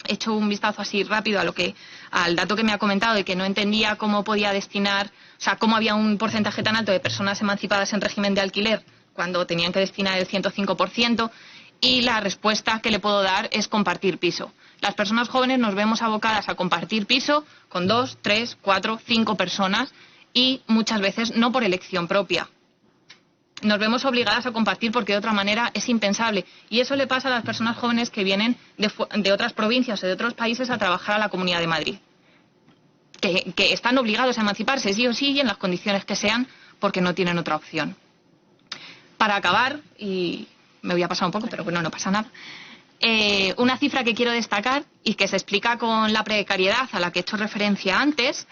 he hecho un vistazo así rápido al dato que me ha comentado de que no entendía cómo podía destinar, o sea, cómo había un porcentaje tan alto de personas emancipadas en régimen de alquiler cuando tenían que destinar el 105%, y la respuesta que le puedo dar es compartir piso. Las personas jóvenes nos vemos abocadas a compartir piso con 2, 3, 4, 5 personas y muchas veces no por elección propia. Nos vemos obligadas a compartir porque de otra manera es impensable. Y eso le pasa a las personas jóvenes que vienen de otras provincias o de otros países a trabajar a la Comunidad de Madrid. Que están obligados a emanciparse sí o sí y en las condiciones que sean porque no tienen otra opción. Para acabar, y me voy a pasar un poco, pero bueno, no pasa nada. Una cifra que quiero destacar y que se explica con la precariedad a la que he hecho referencia antes,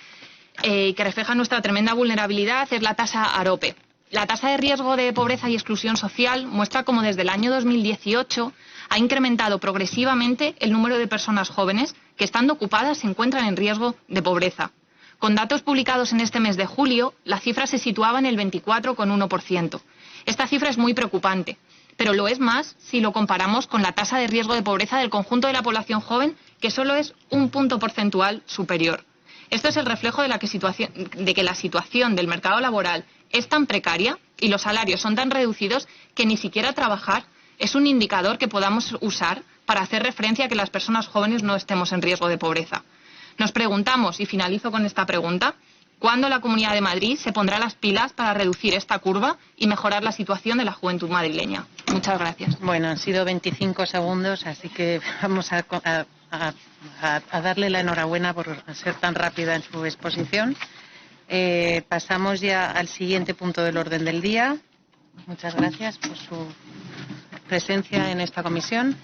que refleja nuestra tremenda vulnerabilidad, es la tasa AROPE. La tasa de riesgo de pobreza y exclusión social muestra cómo desde el año 2018 ha incrementado progresivamente el número de personas jóvenes que, estando ocupadas, se encuentran en riesgo de pobreza. Con datos publicados en este mes de julio, la cifra se situaba en el 24,1%. Esta cifra es muy preocupante, pero lo es más si lo comparamos con la tasa de riesgo de pobreza del conjunto de la población joven, que solo es un punto porcentual superior. Esto es el reflejo de que la situación del mercado laboral es tan precaria y los salarios son tan reducidos que ni siquiera trabajar es un indicador que podamos usar para hacer referencia a que las personas jóvenes no estemos en riesgo de pobreza. Nos preguntamos, y finalizo con esta pregunta, ¿cuándo la Comunidad de Madrid se pondrá las pilas para reducir esta curva y mejorar la situación de la juventud madrileña? Muchas gracias. Bueno, han sido 25 segundos, así que vamos a darle la enhorabuena por ser tan rápida en su exposición. Pasamos ya al siguiente punto del orden del día. Muchas gracias por su presencia en esta comisión.